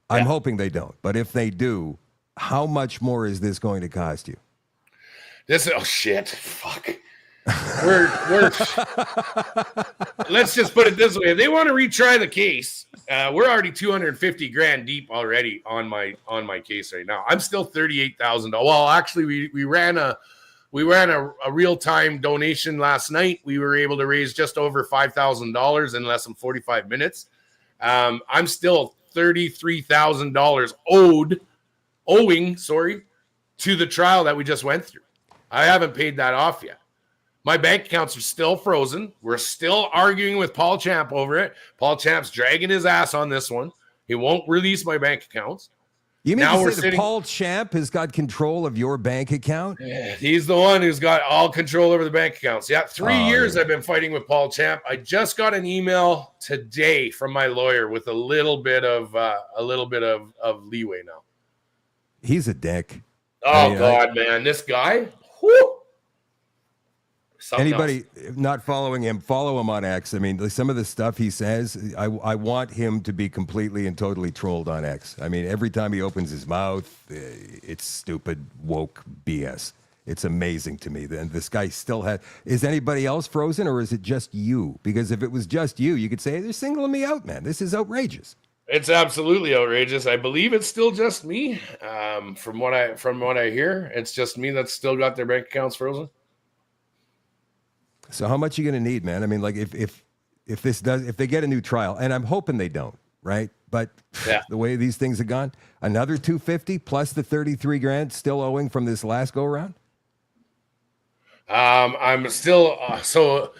I'm hoping they don't, but if they do, how much more is this going to cost you? Oh shit, fuck. We're let's just put it this way. If they want to retry the case, we're already 250 grand deep already on my case right now. I'm still $38,000. Well, actually we ran a real-time donation last night. We were able to raise just over $5,000 in less than 45 minutes. I'm still $33,000 owing to the trial that we just went through. I haven't paid that off yet. My bank accounts are still frozen. We're still arguing with Paul Champ over it. Paul Champ's dragging his ass on this one. He won't release my bank accounts. You mean to say that Paul Champ has got control of your bank account? Yeah, he's the one who's got all control over the bank accounts. Yeah, 3 years I've been fighting with Paul Champ. I just got an email today from my lawyer with a little bit of leeway now. He's a dick. Oh, God, man. This guy? Whew. Anybody not following him, follow him on X. I mean, some of the stuff he says, I want him to be completely and totally trolled on X. I mean, every time he opens his mouth, it's stupid, woke BS. It's amazing to me. And this guy still has... Is anybody else frozen, or is it just you? Because if it was just you, you could say, they're singling me out, man. This is outrageous. It's absolutely outrageous. I believe it's still just me. From what I hear, it's just me that's still got their bank accounts frozen. So how much are you going to need, man? I mean, like if they get a new trial, and I'm hoping they don't, right? But the way these things have gone, another 250 plus the 33 grand still owing from this last go around. I'm still so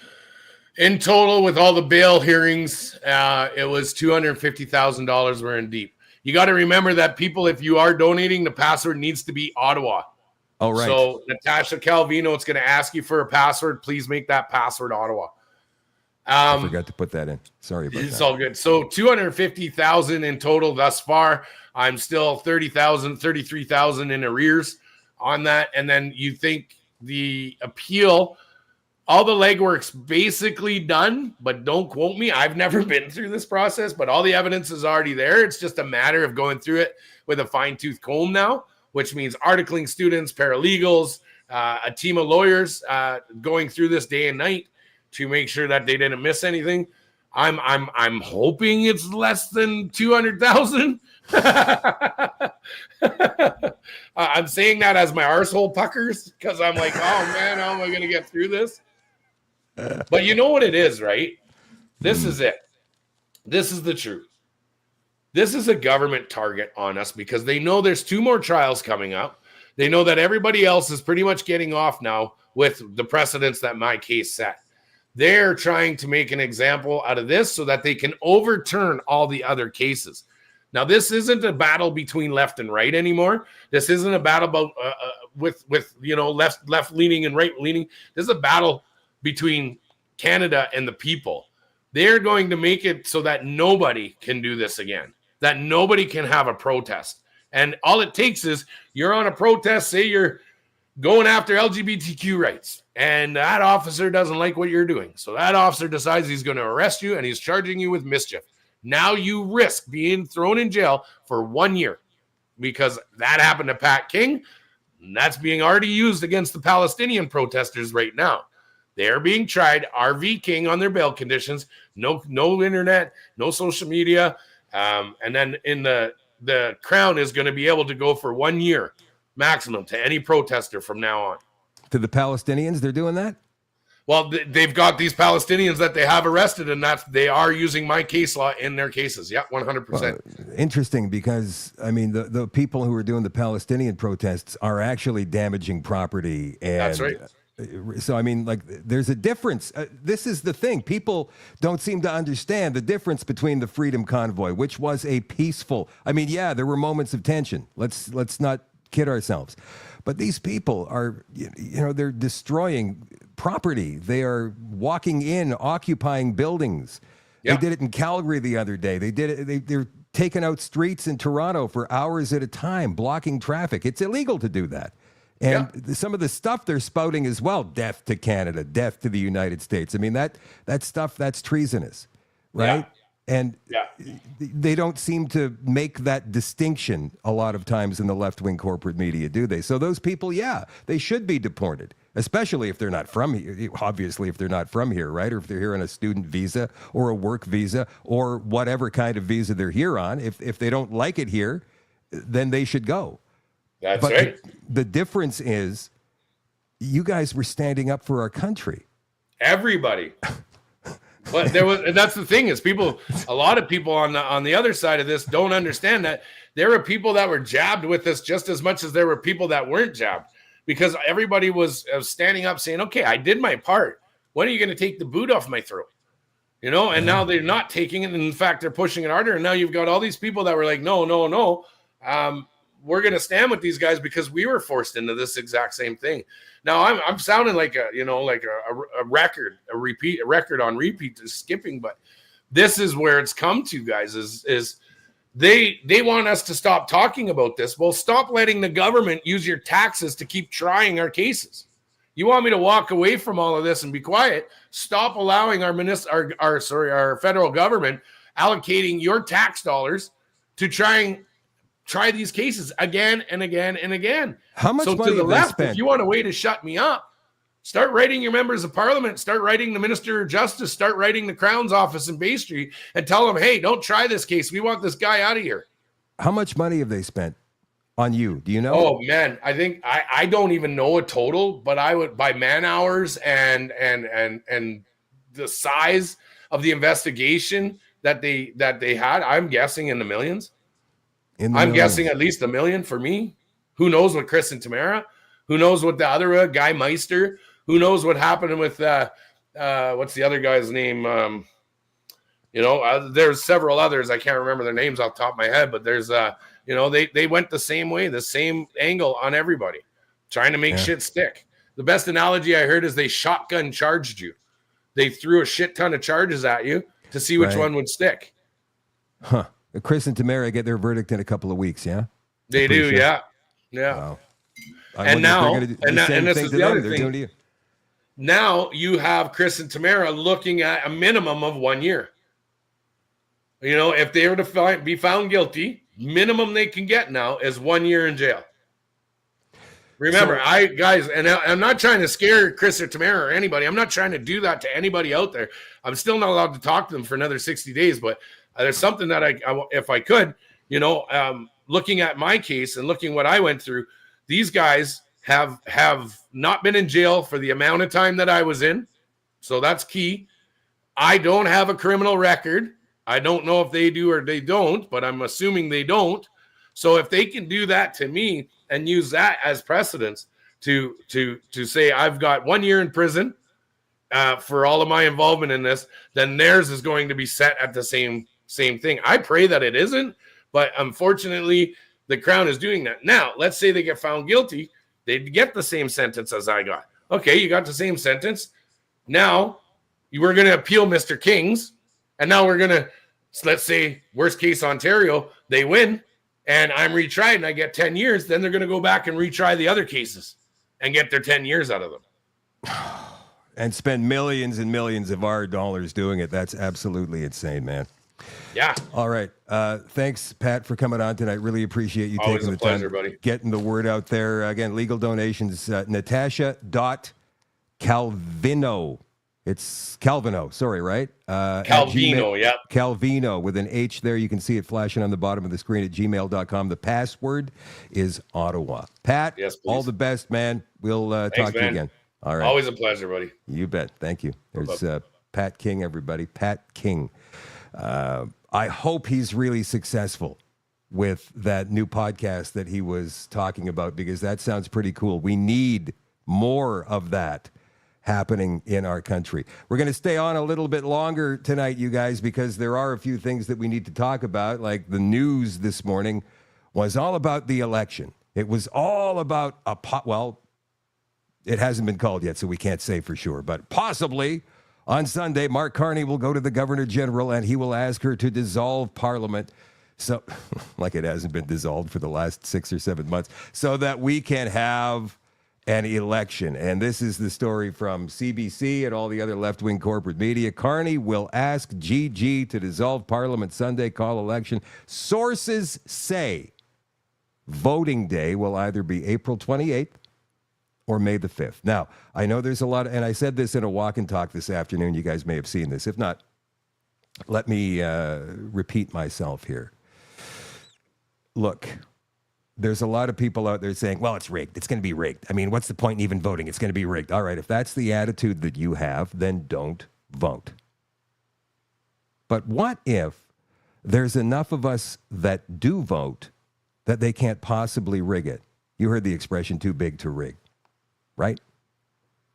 in total with all the bail hearings, it was $250,000 we're in deep. You got to remember that people, if you are donating, the password needs to be Ottawa. Oh, right. So Natasha Calvino, it's going to ask you for a password. Please make that password Ottawa. I forgot to put that in. Sorry about that. It's all good. So 250,000 in total thus far. I'm still 33,000 in arrears on that. And then you think the appeal, all the legwork's basically done, but don't quote me. I've never been through this process, but all the evidence is already there. It's just a matter of going through it with a fine-tooth comb now, which means articling students, paralegals, a team of lawyers going through this day and night to make sure that they didn't miss anything. I'm hoping it's less than 200,000. I'm saying that as my arsehole puckers because I'm like, oh man, how am I going to get through this? But you know what it is, right? This is it. This is the truth. This is a government target on us because they know there's 2 more trials coming up. They know that everybody else is pretty much getting off now with the precedents that my case set. They're trying to make an example out of this so that they can overturn all the other cases. Now, this isn't a battle between left and right anymore. This isn't a battle about with left leaning and right leaning. This is a battle between Canada and the people. They're going to make it so that nobody can do this again, that nobody can have a protest. And all it takes is you're on a protest, say you're going after LGBTQ rights, and that officer doesn't like what you're doing. So that officer decides he's going to arrest you and he's charging you with mischief. Now you risk being thrown in jail for 1 year because that happened to Pat King. And that's being already used against the Palestinian protesters right now. They are being tried, RV King, on their bail conditions, no internet, no social media. And then in the Crown is going to be able to go for 1 year maximum to any protester from now on. To the Palestinians, they're doing that? Well, they've got these Palestinians that they have arrested, and they are using my case law in their cases. Yeah, 100%. Well, interesting, because, I mean, the people who are doing the Palestinian protests are actually damaging property. And that's right. So, I mean, like, there's a difference. This is the thing. People don't seem to understand the difference between the Freedom Convoy, which was a peaceful... I mean, yeah, there were moments of tension. Let's not kid ourselves. But these people are, they're destroying property. They are walking in, occupying buildings. Yeah. They did it in Calgary the other day. They did it. They're taking out streets in Toronto for hours at a time, blocking traffic. It's illegal to do that. And some of the stuff they're spouting as well, death to Canada, death to the United States. I mean, that stuff, that's treasonous, right? Yeah. And they don't seem to make that distinction a lot of times in the left-wing corporate media, do they? So those people, they should be deported, especially if they're not from here. Obviously, if they're not from here, right? Or if they're here on a student visa or a work visa or whatever kind of visa they're here on. If they don't like it here, then they should go. That's right. The difference is you guys were standing up for our country. Everybody. But that's the thing is a lot of people on the other side of this don't understand that there were people that were jabbed with this just as much as there were people that weren't jabbed, because everybody was standing up saying, okay, I did my part. When are you going to take the boot off my throat? And now they're not taking it. And in fact, they're pushing it harder. And now you've got all these people that were like, no. We're going to stand with these guys because we were forced into this exact same thing. Now I'm sounding like a record on repeat, just skipping, but this is where it's come to, guys, is they want us to stop talking about this. Well, stop letting the government use your taxes to keep trying our cases. You want me to walk away from all of this and be quiet? Stop allowing our federal government allocating your tax dollars to try these cases again and again and again. How much money to the have they left, spent? if you want a way to shut me up, start writing your members of parliament, start writing the Minister of Justice, start writing the Crown's office in Bay Street and tell them, hey, don't try this case. We want this guy out of here. How much money have they spent on you? Do you know? Oh, man, I think I don't even know a total, but I would, by man hours and the size of the investigation that they had, I'm guessing in the millions. I'm guessing at least $1 million for me. Who knows what Chris and Tamara? Who knows what the other guy Meister? Who knows what happened with what's the other guy's name? There's several others. I can't remember their names off the top of my head, but there's they went the same way, the same angle on everybody, trying to make shit stick. The best analogy I heard is they shotgun charged you. They threw a shit ton of charges at you to see which one would stick. Huh. Chris and Tamara get their verdict in a couple of weeks, yeah? They do, sure. yeah. Wow. And now, and this is the other thing. Now you have Chris and Tamara looking at a minimum of 1 year. If they were to be found guilty, minimum they can get now is 1 year in jail. Remember, I'm not trying to scare Chris or Tamara or anybody. I'm not trying to do that to anybody out there. I'm still not allowed to talk to them for another 60 days, but there's something that if I could, looking at my case and looking what I went through, these guys have not been in jail for the amount of time that I was in. So that's key. I don't have a criminal record. I don't know if they do or they don't, but I'm assuming they don't. So if they can do that to me and use that as precedence to say I've got 1 year in prison for all of my involvement in this, then theirs is going to be set at the same thing. I pray that it isn't, but unfortunately, the Crown is doing that. Now, let's say they get found guilty. They'd get the same sentence as I got. Okay, you got the same sentence. Now, you were going to appeal Mr. King's, and now we're going to, let's say, worst case Ontario, they win, and I'm retried, and I get 10 years. Then they're going to go back and retry the other cases and get their 10 years out of them. And spend millions and millions of our dollars doing it. That's absolutely insane, man. Yeah. All right. Thanks, Pat, for coming on tonight. Really appreciate you Always taking the pleasure, time, buddy. Getting the word out there. Again, legal donations, Natasha.Calvino. It's Calvino, sorry, right? Calvino, yeah. Calvino with an H there. You can see it flashing on the bottom of the screen at gmail.com. The password is Ottawa. Pat, yes, all the best, man. We'll talk to you again. All right. Always a pleasure, buddy. You bet. Thank you. There's Pat King, everybody. Pat King. I hope he's really successful with that new podcast that he was talking about, because that sounds pretty cool. We need more of that happening in our country. We're going to stay on a little bit longer tonight, you guys, because there are a few things that we need to talk about. Like the news this morning was all about the election. It was all about well, it hasn't been called yet, so we can't say for sure. But possibly on Sunday, Mark Carney will go to the Governor General and he will ask her to dissolve Parliament. So, like it hasn't been dissolved for the last 6 or 7 months, so that we can have an election. And this is the story from CBC and all the other left-wing corporate media. Carney will ask GG to dissolve Parliament Sunday, call election. Sources say voting day will either be April 28th or May the 5th. Now, I know there's a lot, and I said this in a walk and talk this afternoon. You guys may have seen this. If not, let me repeat myself here. Look, there's a lot of people out there saying, well, it's rigged. It's going to be rigged. I mean, what's the point in even voting? It's going to be rigged. All right, if that's the attitude that you have, then don't vote. But what if there's enough of us that do vote that they can't possibly rig it? You heard the expression, too big to rig, right?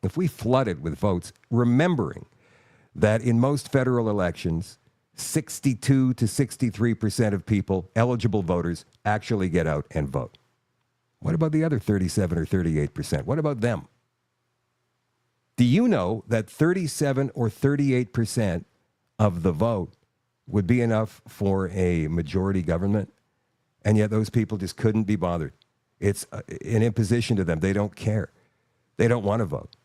If we flood it with votes, remembering that in most federal elections, 62 to 63% of people, eligible voters, actually get out and vote. What about the other 37 or 38%? What about them? Do you know that 37 or 38% of the vote would be enough for a majority government? And yet those people just couldn't be bothered. It's an imposition to them. They don't care. They don't want to vote.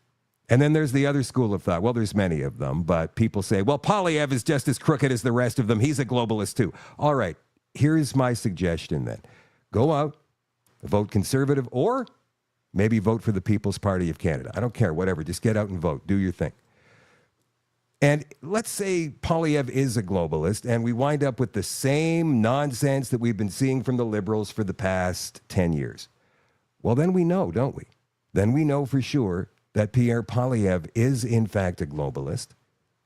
And then there's the other school of thought. Well, there's many of them, but people say, well, Poilievre is just as crooked as the rest of them. He's a globalist too. All right, here's my suggestion then. Go out, vote Conservative, or maybe vote for the People's Party of Canada. I don't care, whatever. Just get out and vote. Do your thing. And let's say Poilievre is a globalist, and we wind up with the same nonsense that we've been seeing from the Liberals for the past 10 years. Well, then we know, don't we? Then we know for sure that Pierre Poilievre is, in fact, a globalist,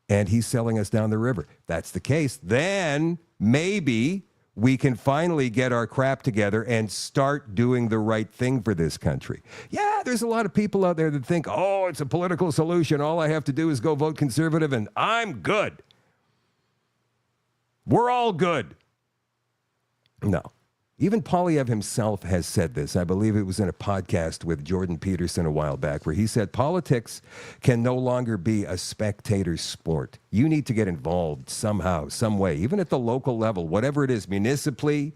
and he's selling us down the river. If that's the case, then maybe we can finally get our crap together and start doing the right thing for this country. Yeah, there's a lot of people out there that think, oh, it's a political solution. All I have to do is go vote Conservative, and I'm good. We're all good. No. Even Poilievre himself has said this. I believe it was in a podcast with Jordan Peterson a while back, where he said politics can no longer be a spectator sport. You need to get involved somehow, some way, even at the local level, whatever it is, municipally.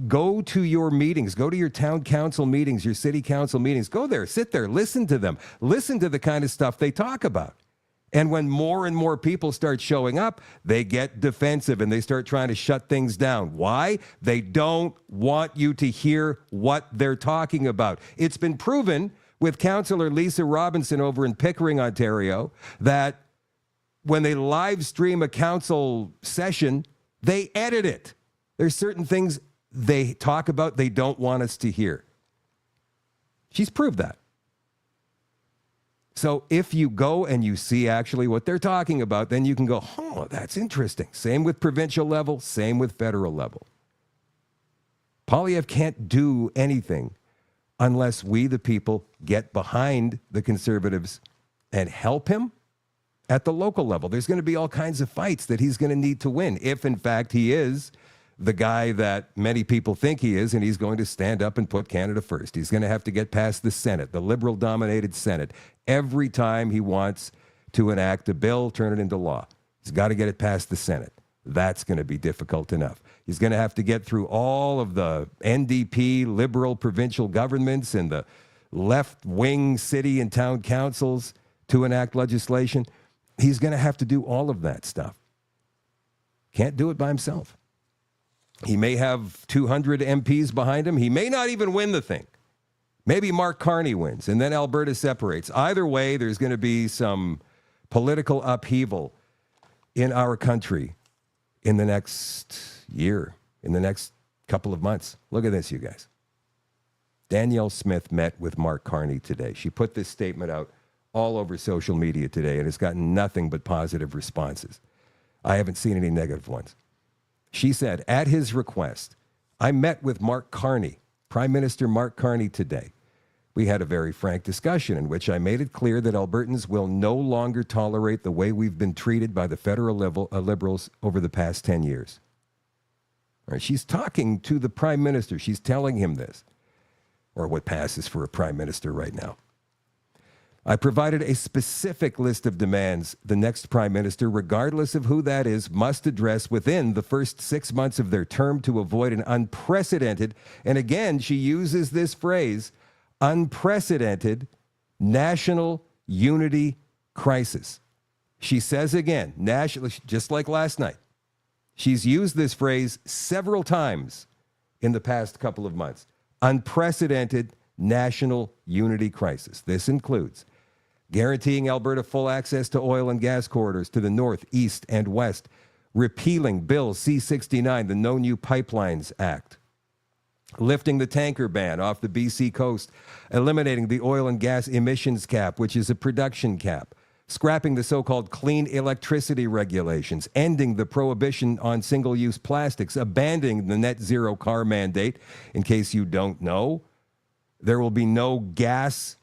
Go to your meetings, go to your town council meetings, your city council meetings. Go there, sit there, listen to them. Listen to the kind of stuff they talk about. And when more and more people start showing up, they get defensive and they start trying to shut things down. Why? They don't want you to hear what they're talking about. It's been proven with Councillor Lisa Robinson over in Pickering, Ontario, that when they live stream a council session, they edit it. There's certain things they talk about they don't want us to hear. She's proved that. So if you go and you see actually what they're talking about, then you can go, oh, that's interesting. Same with provincial level, same with federal level. Poilievre can't do anything unless we, the people, get behind the Conservatives and help him at the local level. There's going to be all kinds of fights that he's going to need to win if, in fact, he is the guy that many people think he is, and he's going to stand up and put Canada first. He's going to have to get past the Senate, the Liberal-dominated Senate, every time he wants to enact a bill, turn it into law. He's got to get it past the Senate. That's going to be difficult enough. He's going to have to get through all of the NDP, Liberal provincial governments and the left-wing city and town councils to enact legislation. He's going to have to do all of that stuff. Can't do it by himself. He may have 200 MPs behind him. He may not even win the thing. Maybe Mark Carney wins, and then Alberta separates. Either way, there's going to be some political upheaval in our country in the next year, in the next couple of months. Look at this, you guys. Danielle Smith met with Mark Carney today. She put this statement out all over social media today, and it's gotten nothing but positive responses. I haven't seen any negative ones. She said, at his request, I met with Mark Carney, Prime Minister Mark Carney today. We had a very frank discussion in which I made it clear that Albertans will no longer tolerate the way we've been treated by the federal Liberals over the past 10 years. All right, she's talking to the Prime Minister. She's telling him this. or what passes for a prime minister right now. I provided a specific list of demands the next prime minister, regardless of who that is, must address within the first 6 months of their term to avoid an unprecedented, and again, she uses this phrase, unprecedented national unity crisis. She says again, national, just like last night, she's used this phrase several times in the past couple of months. Unprecedented national unity crisis. This includes guaranteeing Alberta full access to oil and gas corridors to the north, east, and west, repealing Bill C-69, the No New Pipelines Act, lifting the tanker ban off the BC coast, eliminating the oil and gas emissions cap, which is a production cap, scrapping the so-called clean electricity regulations, ending the prohibition on single-use plastics, abandoning the net zero car mandate. In case you don't know, there will be no gas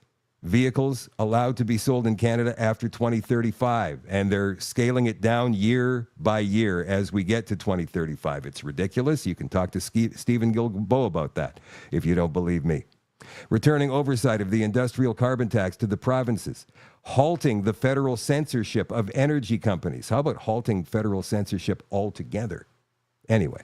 vehicles allowed to be sold in Canada after 2035, and they're scaling it down year by year as we get to 2035. It's ridiculous. You can talk to Stephen Guilbeault about that if you don't believe me. Returning oversight of the industrial carbon tax to the provinces, halting the federal censorship of energy companies. How about halting federal censorship altogether? Anyway,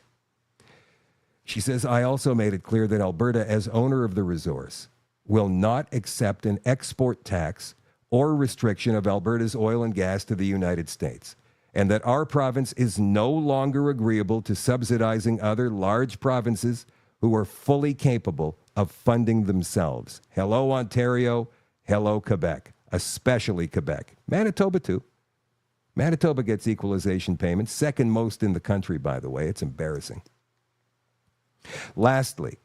she says, I also made it clear that Alberta, as owner of the resource, will not accept an export tax or restriction of Alberta's oil and gas to the United States, and that our province is no longer agreeable to subsidizing other large provinces who are fully capable of funding themselves. Hello, Ontario. Hello, Quebec, especially Quebec. Manitoba, too. Manitoba gets equalization payments, second most in the country, by the way. It's embarrassing. Lastly,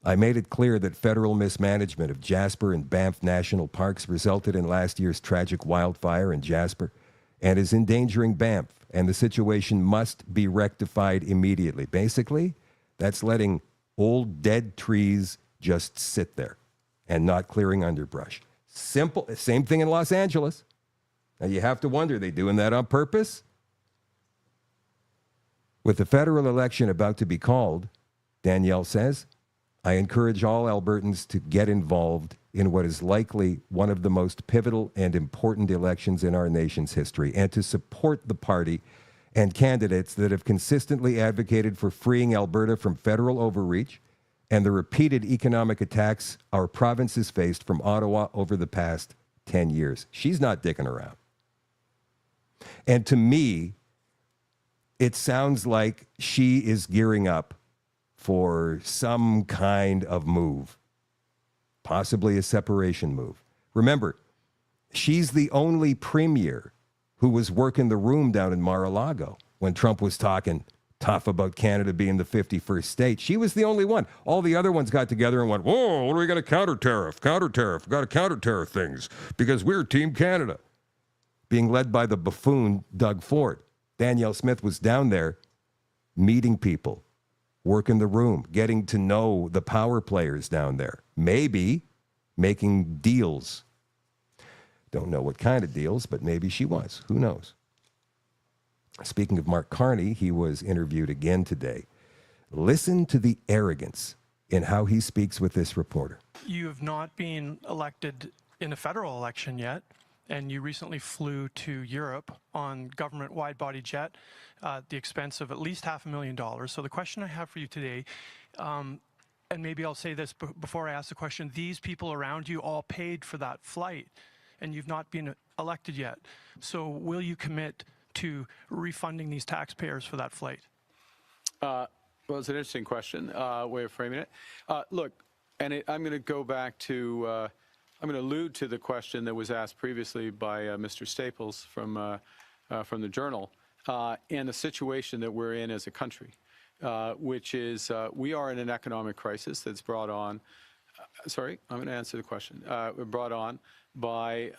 I made it clear that federal mismanagement of Jasper and Banff National Parks resulted in last year's tragic wildfire in Jasper and is endangering Banff, and the situation must be rectified immediately. Basically, that's letting old dead trees just sit there and not clearing underbrush. Simple. Same thing in Los Angeles. Now you have to wonder, are they doing that on purpose? With the federal election about to be called, Danielle says, I encourage all Albertans to get involved in what is likely one of the most pivotal and important elections in our nation's history, and to support the party and candidates that have consistently advocated for freeing Alberta from federal overreach and the repeated economic attacks our province has faced from Ottawa over the past 10 years. She's not dicking around. And to me, it sounds like she is gearing up for some kind of move, possibly a separation move. Remember, she's the only premier who was working the room down in Mar-a-Lago when Trump was talking tough about Canada being the 51st state. She was the only one. All the other ones got together and went, whoa, what are we going to counter tariff? Counter tariff. Got to counter tariff things because we're Team Canada. Being led by the buffoon Doug Ford. Danielle Smith was down there meeting people, working the room, getting to know the power players down there, maybe making deals. Don't know what kind of deals, but maybe she was. Who knows? Speaking of Mark Carney, he was interviewed again today. Listen to the arrogance in how he speaks with this reporter. You have not been elected in a federal election yet, and you recently flew to Europe on government wide-body jet at the expense of at least $500,000. So the question I have for you today, and maybe I'll say this before I ask the question, these people around you all paid for that flight, and you've not been elected yet. So will you commit to refunding these taxpayers for that flight? Well, it's an interesting question, way of framing it. Look, and I'm going to go back to, I'm going to allude to the question that was asked previously by Mr. Staples from the Journal, and the situation that we're in as a country, which is we are in an economic crisis that's brought on, sorry, I'm going to answer the question, brought on by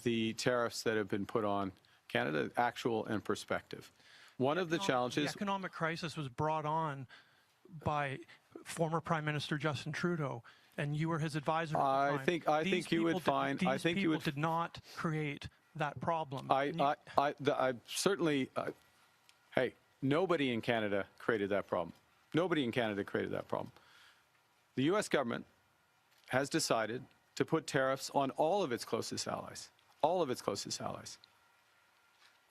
the tariffs that have been put on Canada, actual and prospective. One of the challenges... The economic crisis was brought on by former Prime Minister Justin Trudeau, and you were his advisor at the time. I think you would find... These people did not create that problem. I certainly... hey, nobody in Canada created that problem. Nobody in Canada created that problem. The U.S. government has decided to put tariffs on all of its closest allies, all of its closest allies.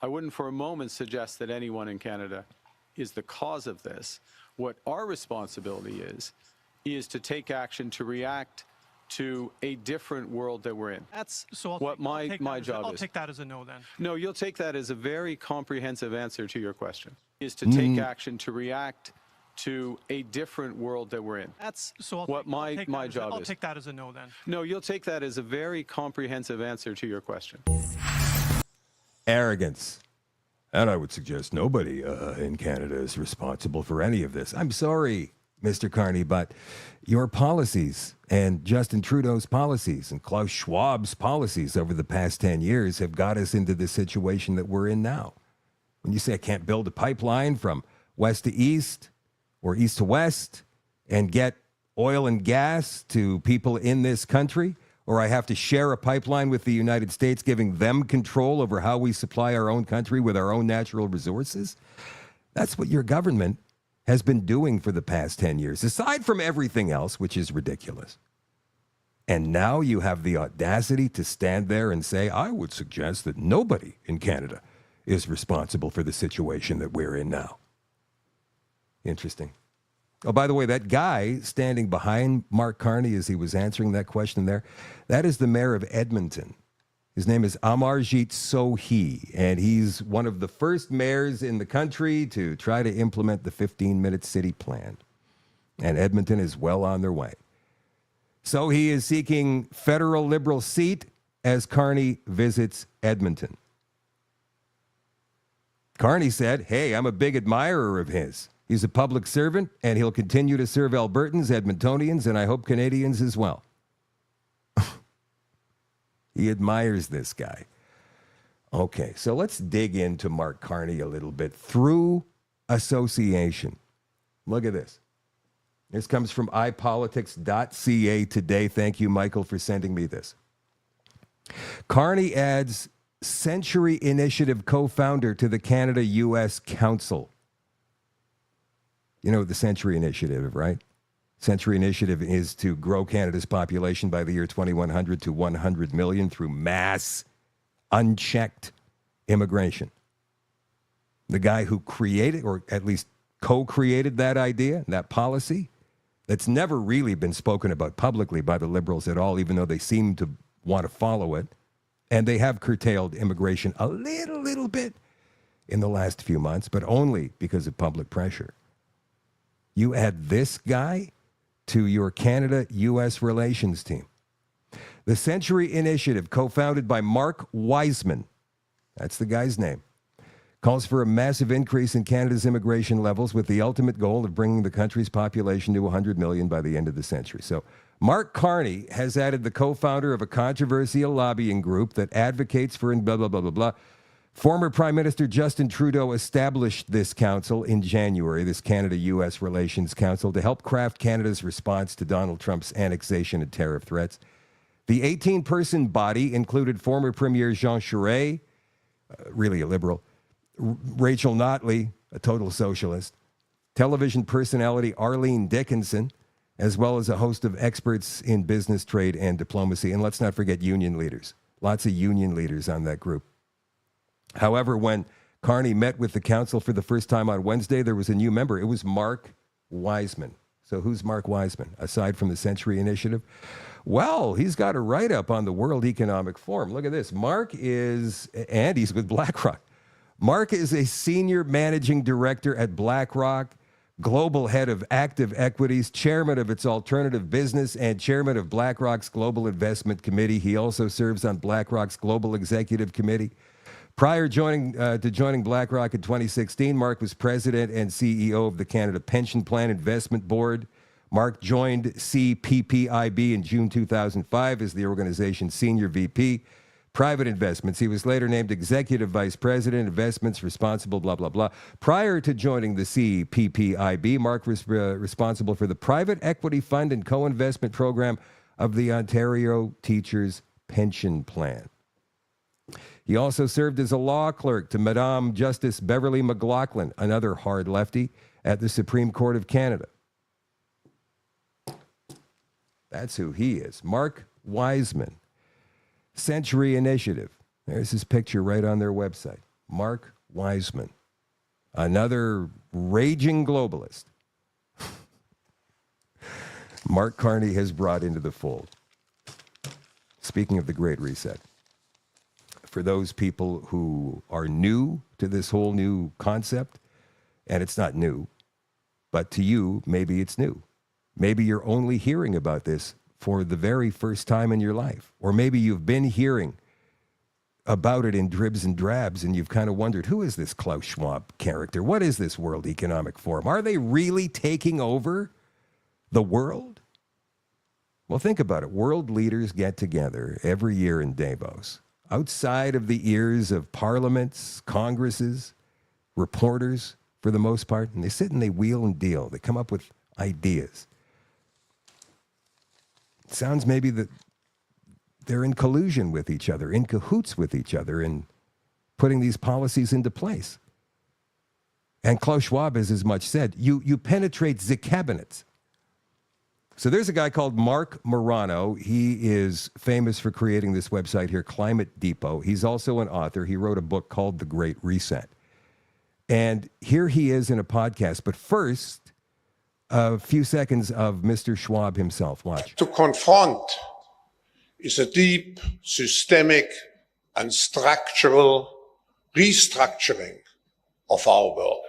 I wouldn't for a moment suggest that anyone in Canada is the cause of this. What our responsibility is to take action to react to a different world that we're in. That's what my job is. I'll take that as a no then. No, you'll take that as a very comprehensive answer to your question, is to take action to react to a different world that we're in. That's what my job is. I'll take that as a no then. No, you'll take that as a very comprehensive answer to your question. Arrogance. And I would suggest nobody in Canada is responsible for any of this. I'm sorry, Mr. Carney, but your policies and Justin Trudeau's policies and Klaus Schwab's policies over the past 10 years have got us into the situation that we're in now. When you say I can't build a pipeline from west to east or east to west and get oil and gas to people in this country, or I have to share a pipeline with the United States, giving them control over how we supply our own country with our own natural resources, that's what your government has been doing for the past 10 years, aside from everything else, which is ridiculous. And now you have the audacity to stand there and say, I would suggest that nobody in Canada is responsible for the situation that we're in now. Interesting. Oh, by the way, that guy standing behind Mark Carney as he was answering that question there, that is the mayor of Edmonton. His name is Amarjeet Sohi, and he's one of the first mayors in the country to try to implement the 15-minute city plan. And Edmonton is well on their way. Sohi is seeking federal Liberal seat as Carney visits Edmonton. Carney said, hey, I'm a big admirer of his. He's a public servant, and he'll continue to serve Albertans, Edmontonians, and I hope Canadians as well. He admires this guy. Okay, so let's dig into Mark Carney a little bit through association. Look at this. This comes from ipolitics.ca today. Thank you, Michael, for sending me this. Carney adds Century Initiative co-founder to the Canada-U.S. Council. You know the Century Initiative, right? Century Initiative is to grow Canada's population by the year 2100 to 100 million through mass, unchecked immigration. The guy who created, or at least co-created that idea, that policy, that's never really been spoken about publicly by the Liberals at all, even though they seem to want to follow it. And they have curtailed immigration a little bit in the last few months, but only because of public pressure. You add this guy to your Canada-U.S. relations team. The Century Initiative, co-founded by Mark Wiseman, that's the guy's name, calls for a massive increase in Canada's immigration levels with the ultimate goal of bringing the country's population to 100 million by the end of the century. So Mark Carney has added the co-founder of a controversial lobbying group that advocates for blah, blah, blah, blah, blah. Former Prime Minister Justin Trudeau established this council in January, this Canada-U.S. Relations Council, to help craft Canada's response to Donald Trump's annexation and tariff threats. The 18-person body included former Premier Jean Charest, really a liberal, Rachel Notley, a total socialist, television personality Arlene Dickinson, as well as a host of experts in business, trade, and diplomacy. And let's not forget union leaders. Lots of union leaders on that group. However, when Carney met with the council for the first time on Wednesday, there was a new member. It was Mark Wiseman. So who's Mark Wiseman, aside from the Century Initiative? Well, he's got a write-up on the World Economic Forum. Look at this. Mark is, and he's with BlackRock. Mark is a senior managing director at BlackRock, global head of active equities, chairman of its alternative business, and chairman of BlackRock's Global Investment Committee. He also serves on BlackRock's Global Executive Committee. Prior to joining BlackRock in 2016, Mark was president and CEO of the Canada Pension Plan Investment Board. Mark joined CPPIB in June 2005 as the organization's senior VP, private investments. He was later named executive vice president, investments responsible, blah, blah, blah. Prior to joining the CPPIB, Mark was responsible for the private equity fund and co-investment program of the Ontario Teachers Pension Plan. He also served as a law clerk to Madame Justice Beverly McLaughlin, another hard lefty, at the Supreme Court of Canada. That's who he is. Mark Wiseman, Century Initiative. There's his picture right on their website. Mark Wiseman, another raging globalist. Mark Carney has brought into the fold. Speaking of the Great Reset, for those people who are new to this whole new concept, and it's not new, but to you, maybe it's new. Maybe you're only hearing about this for the very first time in your life. Or maybe you've been hearing about it in dribs and drabs, and you've kind of wondered, who is this Klaus Schwab character? What is this World Economic Forum? Are they really taking over the world? Well, think about it. World leaders get together every year in Davos, outside of the ears of parliaments, congresses, reporters, for the most part, and they sit and they wheel and deal. They come up with ideas. It sounds maybe that they're in collusion with each other, in cahoots with each other, in putting these policies into place. And Klaus Schwab has as much said, you penetrate the cabinets. So there's a guy called Mark Morano. He is famous for creating this website here, Climate Depot. He's also an author. He wrote a book called The Great Reset. And here he is in a podcast. But first, a few seconds of Mr. Schwab himself. Watch. To confront is a deep, systemic, and structural restructuring of our world.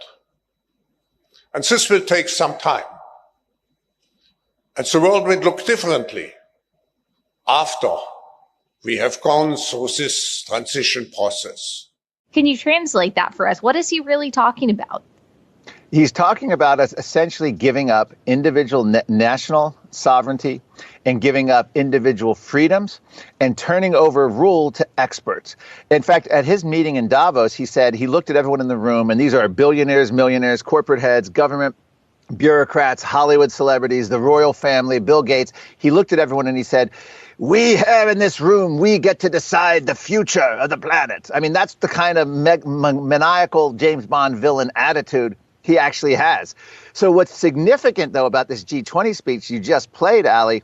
And this will take some time. And the world will look differently after we have gone through this transition process. Can you translate that for us? What is he really talking about? He's talking about us essentially giving up individual national sovereignty and giving up individual freedoms and turning over rule to experts. In fact, at his meeting in Davos, he said he looked at everyone in the room, and these are billionaires, millionaires, corporate heads, government bureaucrats, Hollywood celebrities, the royal family, Bill Gates. He looked at everyone and he said, we have in this room, we get to decide the future of the planet. I mean, that's the kind of maniacal James Bond villain attitude he actually has. So what's significant, though, about this G20 speech you just played, Ali,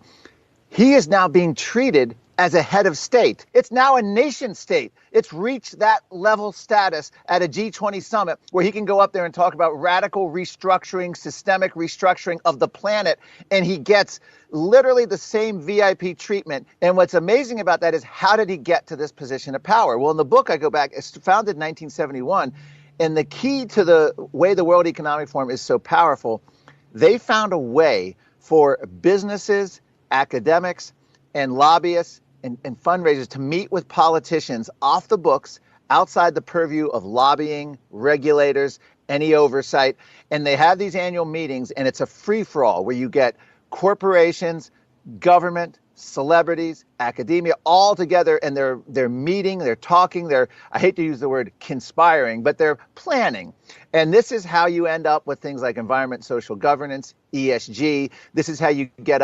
he is now being treated as a head of state. It's now a nation state. It's reached that level status at a G20 summit where he can go up there and talk about radical restructuring, systemic restructuring of the planet, and he gets literally the same VIP treatment. And what's amazing about that is, how did he get to this position of power? Well, in the book I go back, it's founded in 1971, and the key to the way the World Economic Forum is so powerful, they found a way for businesses, academics, and lobbyists and fundraisers to meet with politicians off the books, outside the purview of lobbying, regulators, any oversight. And they have these annual meetings, and it's a free-for-all where you get corporations, government, celebrities, academia, all together, and they're meeting, they're talking, I hate to use the word conspiring, but they're planning. And this is how you end up with things like environment, social governance, ESG. This is how you end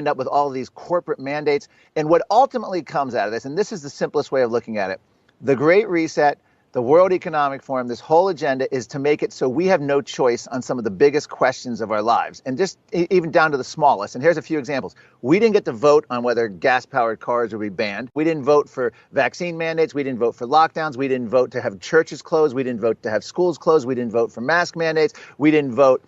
up with all of these corporate mandates. And what ultimately comes out of this, and this is the simplest way of looking at it, the Great Reset, the World Economic Forum, this whole agenda is to make it so we have no choice on some of the biggest questions of our lives, and just even down to the smallest. And here's a few examples. We didn't get to vote on whether gas-powered cars would be banned. We didn't vote for vaccine mandates. We didn't vote for lockdowns. We didn't vote to have churches closed. We didn't vote to have schools closed. We didn't vote for mask mandates. We didn't vote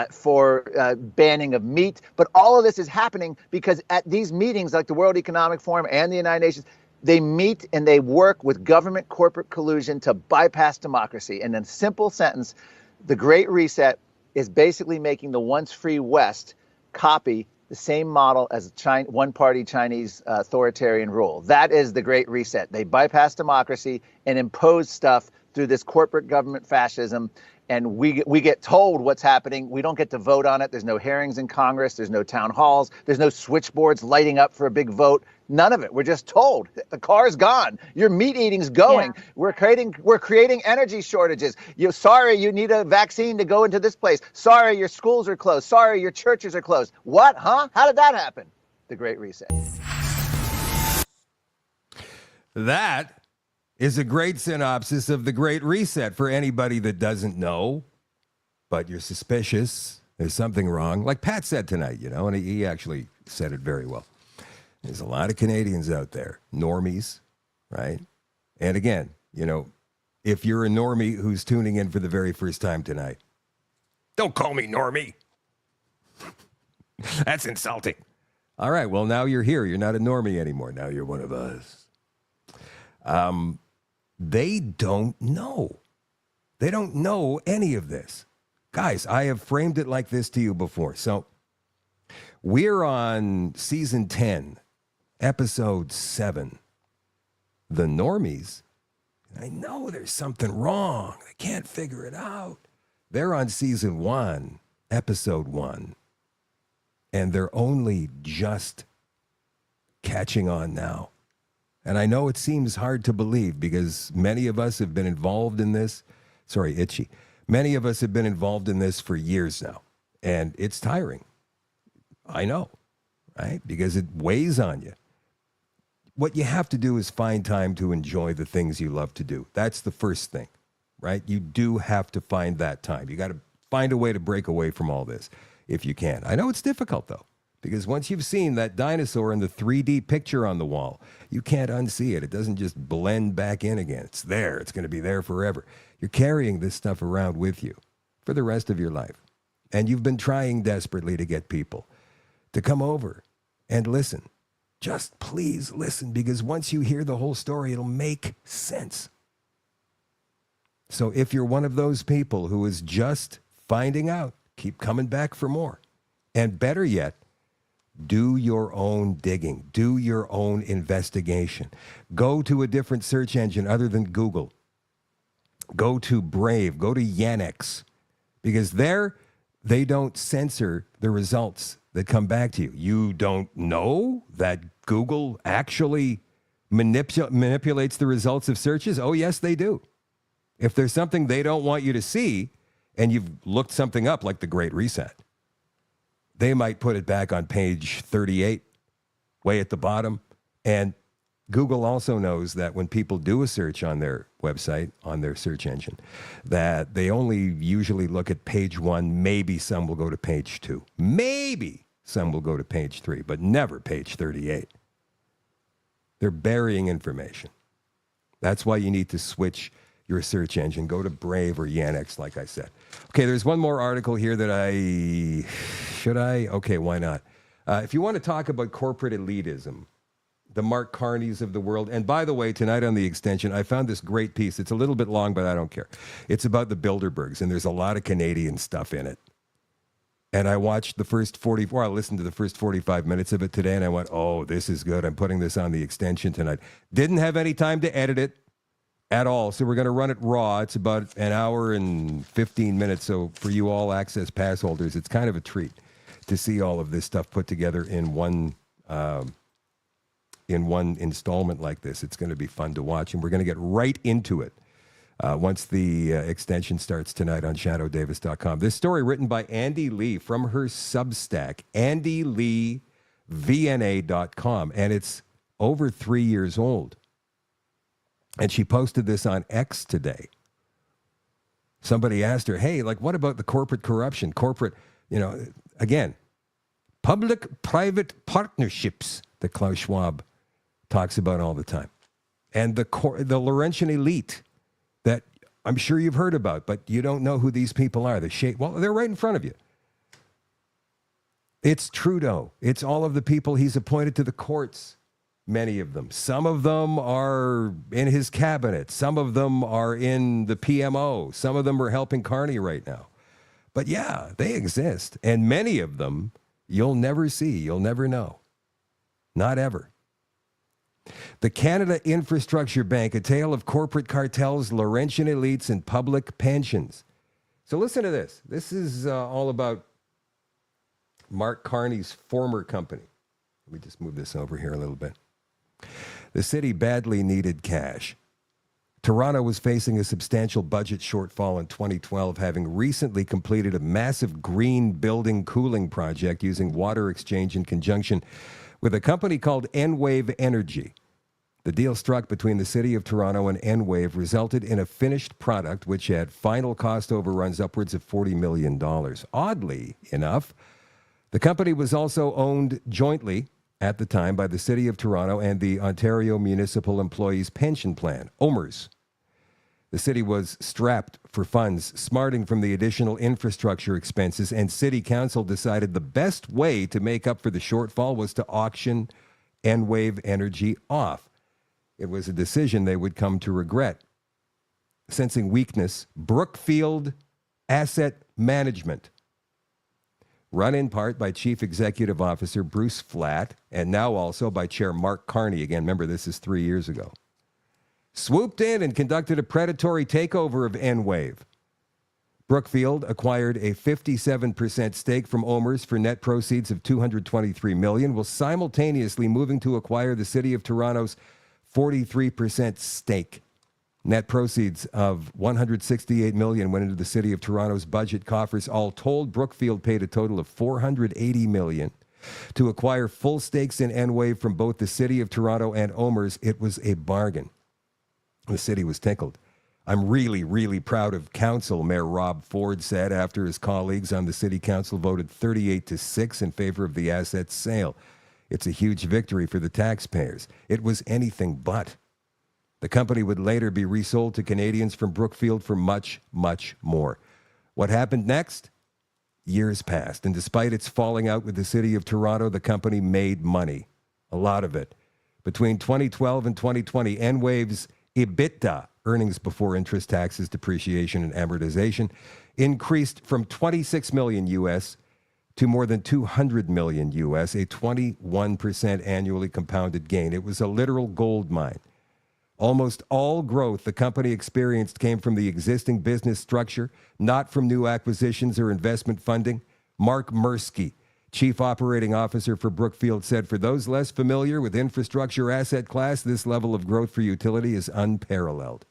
for banning of meat. But all of this is happening because at these meetings, like the World Economic Forum and the United Nations, they meet and they work with government corporate collusion to bypass democracy. And in a simple sentence, the Great Reset is basically making the once free West copy the same model as one-party Chinese authoritarian rule. That is the Great Reset. They bypass democracy and impose stuff through this corporate government fascism. And we get told what's happening. We don't get to vote on it. There's no hearings in Congress. There's no town halls. There's no switchboards lighting up for a big vote. None of it. We're just told the car's gone. Your meat eating's going. Yeah. We're creating energy shortages. Sorry, you need a vaccine to go into this place. Sorry, your schools are closed. Sorry, your churches are closed. What? Huh? How did that happen? The Great Reset. That is a great synopsis of the Great Reset for anybody that doesn't know, but you're suspicious. There's something wrong. Like Pat said tonight, and he actually said it very well. There's a lot of Canadians out there, normies, right? And again, if you're a normie who's tuning in for the very first time tonight, don't call me normie. That's insulting. All right, well, now you're here. You're not a normie anymore. Now you're one of us. They don't know. They don't know any of this. Guys, I have framed it like this to you before. So we're on season 10, episode 7. The normies, I know there's something wrong. They can't figure it out. They're on season 1, episode 1. And they're only just catching on now. And I know it seems hard to believe because many of us have been involved in this. Sorry, itchy. Many of us have been involved in this for years now. And it's tiring. I know, right? Because it weighs on you. What you have to do is find time to enjoy the things you love to do. That's the first thing, right? You do have to find that time. You got to find a way to break away from all this if you can. I know it's difficult, though, because once you've seen that dinosaur in the 3D picture on the wall, you can't unsee it. It doesn't just blend back in again. It's there. It's going to be there forever. You're carrying this stuff around with you for the rest of your life. And you've been trying desperately to get people to come over and listen. Just please listen, because once you hear the whole story, it'll make sense. So if you're one of those people who is just finding out, keep coming back for more. And better yet, do your own digging. Do your own investigation. Go to a different search engine other than Google. Go to Brave. Go to Yandex. Because there, they don't censor the results that come back to you. You don't know that Google actually manipulates the results of searches? Oh, yes, they do. If there's something they don't want you to see, and you've looked something up like the Great Reset, they might put it back on page 38, way at the bottom. And Google also knows that when people do a search on their website, on their search engine, that they only usually look at page 1. Maybe some will go to page 2. Maybe some will go to page 3, but never page 38. They're burying information. That's why you need to switch your search engine. Go to Brave or Yandex, like I said. Okay, there's one more article here that should I? Okay, why not? If you want to talk about corporate elitism, the Mark Carneys of the world, and by the way, tonight on The Extension, I found this great piece. It's a little bit long, but I don't care. It's about the Bilderbergs, and there's a lot of Canadian stuff in it. And I watched the first I listened to the first 45 minutes of it today, and I went, oh, this is good. I'm putting this on The Extension tonight. Didn't have any time to edit it at all, so we're going to run it raw. It's about an hour and 15 minutes, so for you All Access Pass holders, it's kind of a treat to see all of this stuff put together in one installment like this. It's going to be fun to watch, and we're going to get right into it once the extension starts tonight on shadowdavis.com. This story written by Andy Lee from her Substack, andyleevna.com, and it's over 3 years old. And she posted this on X today. Somebody asked her, hey, what about the corporate corruption? Corporate, again, public-private partnerships that Klaus Schwab talks about all the time. And the Laurentian elite that I'm sure you've heard about, but you don't know who these people are. They're right in front of you. It's Trudeau. It's all of the people he's appointed to the courts. Many of them. Some of them are in his cabinet. Some of them are in the PMO. Some of them are helping Carney right now. But yeah, they exist. And many of them you'll never see. You'll never know. Not ever. The Canada Infrastructure Bank, a tale of corporate cartels, Laurentian elites, and public pensions. So listen to this. This is all about Mark Carney's former company. Let me just move this over here a little bit. The city badly needed cash. Toronto was facing a substantial budget shortfall in 2012, having recently completed a massive green building cooling project using water exchange in conjunction with a company called Enwave Energy. The deal struck between the City of Toronto and Enwave resulted in a finished product which had final cost overruns upwards of $40 million. Oddly enough, The company was also owned jointly at the time by the City of Toronto and the Ontario Municipal Employees Pension Plan, OMERS. The city was strapped for funds, smarting from the additional infrastructure expenses, and City Council decided the best way to make up for the shortfall was to auction Enwave Energy off. It was a decision they would come to regret. Sensing weakness, Brookfield Asset Management, run in part by Chief Executive Officer Bruce Flatt, and now also by Chair Mark Carney. Again, remember, this is 3 years ago. Swooped in and conducted a predatory takeover of Enwave. Brookfield acquired a 57% stake from OMERS for net proceeds of $223 million, while simultaneously moving to acquire the City of Toronto's 43% stake. Net proceeds of $168 million went into the City of Toronto's budget coffers. All told, Brookfield paid a total of $480 million to acquire full stakes in Enwave from both the City of Toronto and OMERS. It was a bargain. The city was tickled. I'm really, really proud of council, Mayor Rob Ford said after his colleagues on the city council voted 38-6 in favor of the asset sale. It's a huge victory for the taxpayers. It was anything but. The company would later be resold to Canadians from Brookfield for much, much more. What happened next? Years passed, and despite its falling out with the City of Toronto, the company made money. A lot of it. Between 2012 and 2020, Enwave's EBITDA, earnings before interest, taxes, depreciation, and amortization, increased from $26 million US to more than $200 million US, a 21% annually compounded gain. It was a literal gold mine. Almost all growth the company experienced came from the existing business structure, not from new acquisitions or investment funding. Mark Mursky, Chief Operating Officer for Brookfield, said, for those less familiar with infrastructure asset class, this level of growth for utility is unparalleled.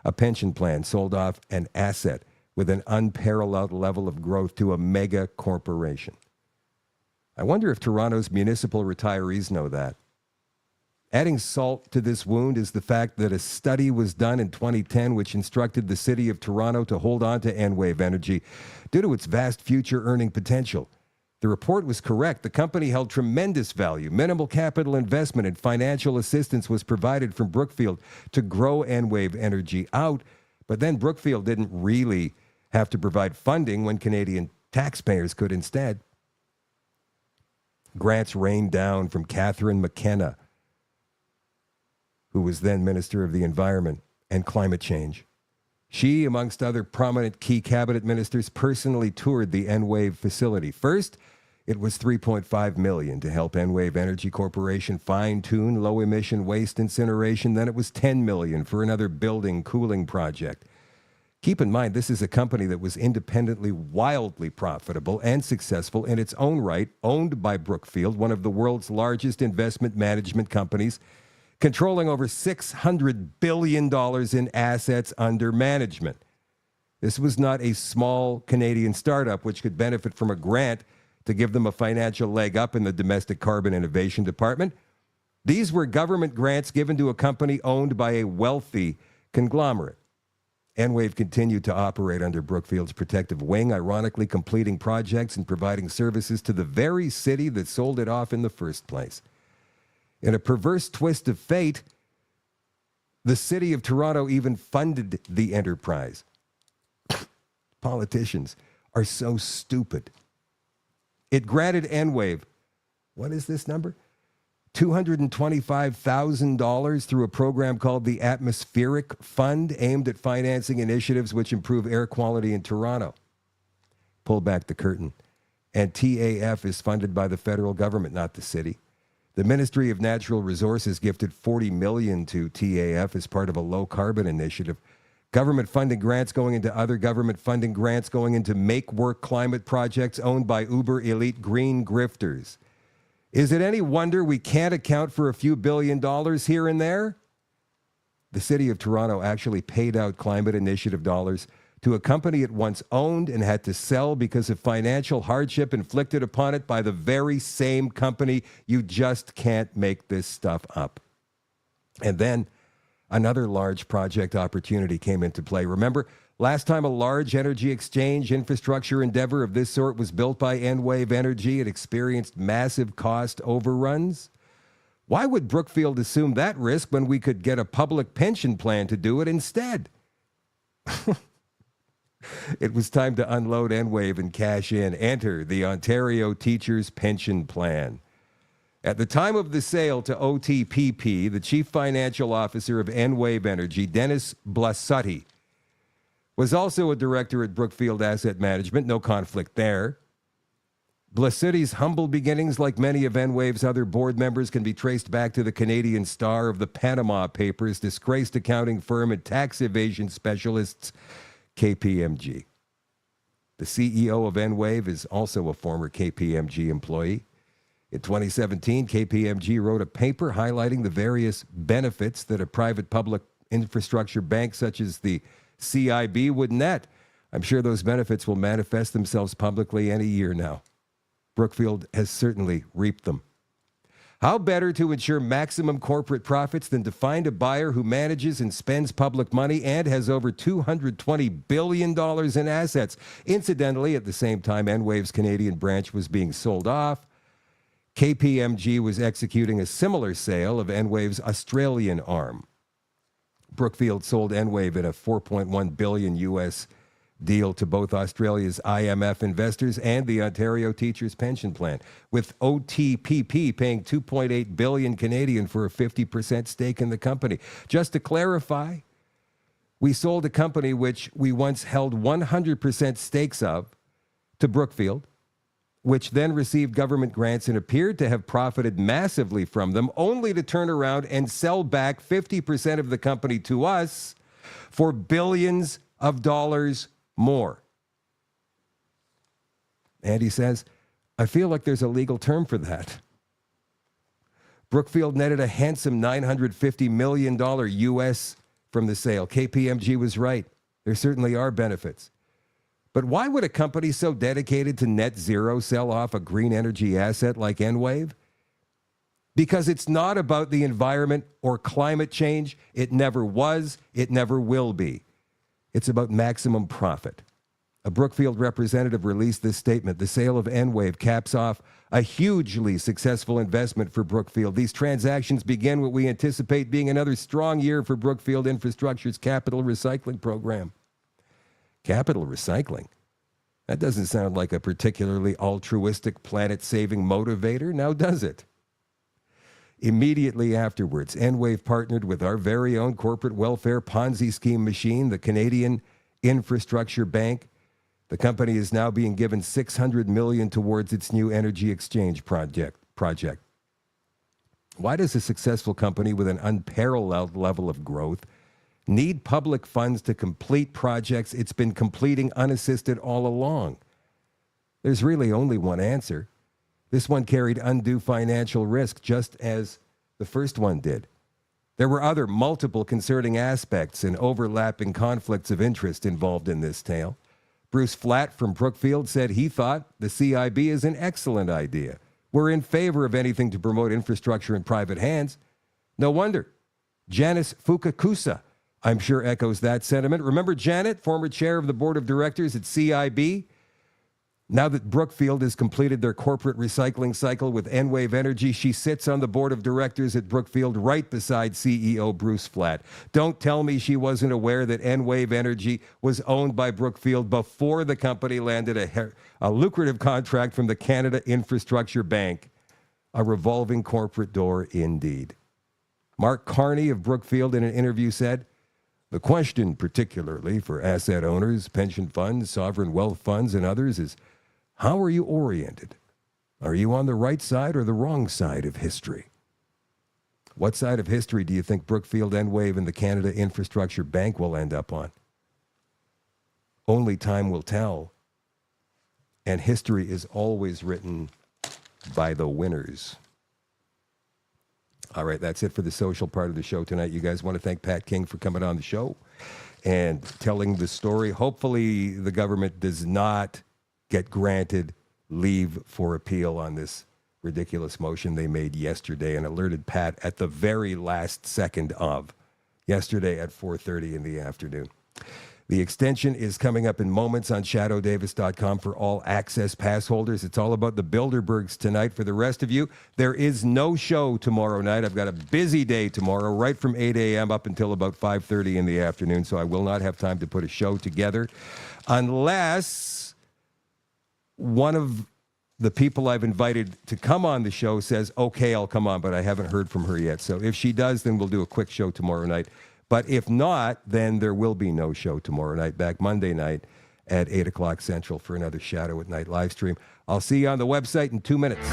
A pension plan sold off an asset with an unparalleled level of growth to a mega corporation. I wonder if Toronto's municipal retirees know that. Adding salt to this wound is the fact that a study was done in 2010 which instructed the City of Toronto to hold on to Enwave Energy due to its vast future earning potential. The report was correct. The company held tremendous value. Minimal capital investment and financial assistance was provided from Brookfield to grow Enwave Energy out, but then Brookfield didn't really have to provide funding when Canadian taxpayers could instead. Grants rained down from Catherine McKenna, who was then Minister of the Environment and Climate Change. She, amongst other prominent key cabinet ministers, personally toured the Enwave facility. First, it was $3.5 million to help Enwave Energy Corporation fine-tune low-emission waste incineration. Then it was $10 million for another building cooling project. Keep in mind, this is a company that was independently wildly profitable and successful in its own right, owned by Brookfield, one of the world's largest investment management companies, controlling over $600 billion in assets under management. This was not a small Canadian startup which could benefit from a grant to give them a financial leg up in the domestic carbon innovation department. These were government grants given to a company owned by a wealthy conglomerate. Enwave continued to operate under Brookfield's protective wing, ironically completing projects and providing services to the very city that sold it off in the first place. In a perverse twist of fate, the City of Toronto even funded the enterprise. Politicians are so stupid. It granted Enwave, what is this number? $225,000 through a program called the Atmospheric Fund, aimed at financing initiatives which improve air quality in Toronto. Pull back the curtain. And TAF is funded by the federal government, not the city. The Ministry of Natural Resources gifted $40 million to TAF as part of a low-carbon initiative. Government funding grants going into other government funding grants going into make-work climate projects owned by uber elite green grifters. Is it any wonder we can't account for a few $1 billion here and there? The City of Toronto actually paid out climate initiative dollars to a company it once owned and had to sell because of financial hardship inflicted upon it by the very same company. You just can't make this stuff up. And then another large project opportunity came into play. Remember, Last time a large energy exchange infrastructure endeavor of this sort was built by Enwave Energy, it experienced massive cost overruns. Why would Brookfield assume that risk when we could get a public pension plan to do it instead? It was time to unload Enwave and cash in. Enter the Ontario Teachers Pension Plan. At the time of the sale to OTPP, the chief financial officer of Enwave Energy, Dennis Blasutti, was also a director at Brookfield Asset Management. No conflict there. Blasutti's humble beginnings, like many of Enwave's other board members, can be traced back to the Canadian star of the Panama Papers, disgraced accounting firm and tax evasion specialists, KPMG. The CEO of Enwave is also a former KPMG employee. In 2017, KPMG wrote a paper highlighting the various benefits that a private public infrastructure bank such as the CIB would net. I'm sure those benefits will manifest themselves publicly any year now. Brookfield has certainly reaped them. How better to ensure maximum corporate profits than to find a buyer who manages and spends public money and has over $220 billion in assets? Incidentally, at the same time Enwave's Canadian branch was being sold off, KPMG was executing a similar sale of Enwave's Australian arm. Brookfield sold Enwave in a $4.1 billion US deal to both Australia's IMF investors and the Ontario Teachers Pension Plan, with OTPP paying 2.8 billion Canadian for a 50% stake in the company. Just to clarify, we sold a company which we once held 100% stakes of to Brookfield, which then received government grants and appeared to have profited massively from them, only to turn around and sell back 50% of the company to us for billions of dollars more. And he says, I feel like there's a legal term for that. Brookfield netted a handsome $950 million US from the sale. KPMG was right. There certainly are benefits. But why would a company so dedicated to net zero sell off a green energy asset like Enwave? Because it's not about the environment or climate change. It never was. It never will be. It's about maximum profit. A Brookfield representative released this statement. The sale of Enwave caps off a hugely successful investment for Brookfield. These transactions begin what we anticipate being another strong year for Brookfield Infrastructure's capital recycling program. Capital recycling? That doesn't sound like a particularly altruistic, planet-saving motivator, now does it? Immediately afterwards, Enwave partnered with our very own corporate welfare Ponzi scheme machine, the Canadian Infrastructure Bank. The company is now being given $600 million towards its new energy exchange project. Why does a successful company with an unparalleled level of growth need public funds to complete projects it's been completing unassisted all along? There's really only one answer. This one carried undue financial risk, just as the first one did. There were other multiple concerning aspects and overlapping conflicts of interest involved in this tale. Bruce Flatt from Brookfield said he thought the CIB is an excellent idea. We're in favor of anything to promote infrastructure in private hands. No wonder. Janice Fukakusa, I'm sure, echoes that sentiment. Remember Janet, former chair of the board of directors at CIB? Now that Brookfield has completed their corporate recycling cycle with Enwave Energy, she sits on the board of directors at Brookfield right beside CEO Bruce Flatt. Don't tell me she wasn't aware that Enwave Energy was owned by Brookfield before the company landed a lucrative contract from the Canada Infrastructure Bank. A revolving corporate door indeed. Mark Carney of Brookfield in an interview said, the question particularly for asset owners, pension funds, sovereign wealth funds, and others is, how are you oriented? Are you on the right side or the wrong side of history? What side of history do you think Brookfield, Enwave, and the Canada Infrastructure Bank will end up on? Only time will tell. And history is always written by the winners. All right, that's it for the social part of the show tonight. You guys want to thank Pat King for coming on the show and telling the story. Hopefully the government does not get granted leave for appeal on this ridiculous motion they made yesterday and alerted Pat at the very last second of yesterday at 4:30 in the afternoon. The extension is coming up in moments on shadowdavis.com for all access pass holders. It's all about the Bilderbergs tonight. For the rest of you, there is no show tomorrow night. I've got a busy day tomorrow, right from 8 a.m. up until about 5:30 in the afternoon, so I will not have time to put a show together unless one of the people I've invited to come on the show says, okay, I'll come on, but I haven't heard from her yet. So if she does, then we'll do a quick show tomorrow night. But if not, then there will be no show tomorrow night. Back Monday night at 8 o'clock Central for another Shadow at Night live stream. I'll see you on the website in 2 minutes.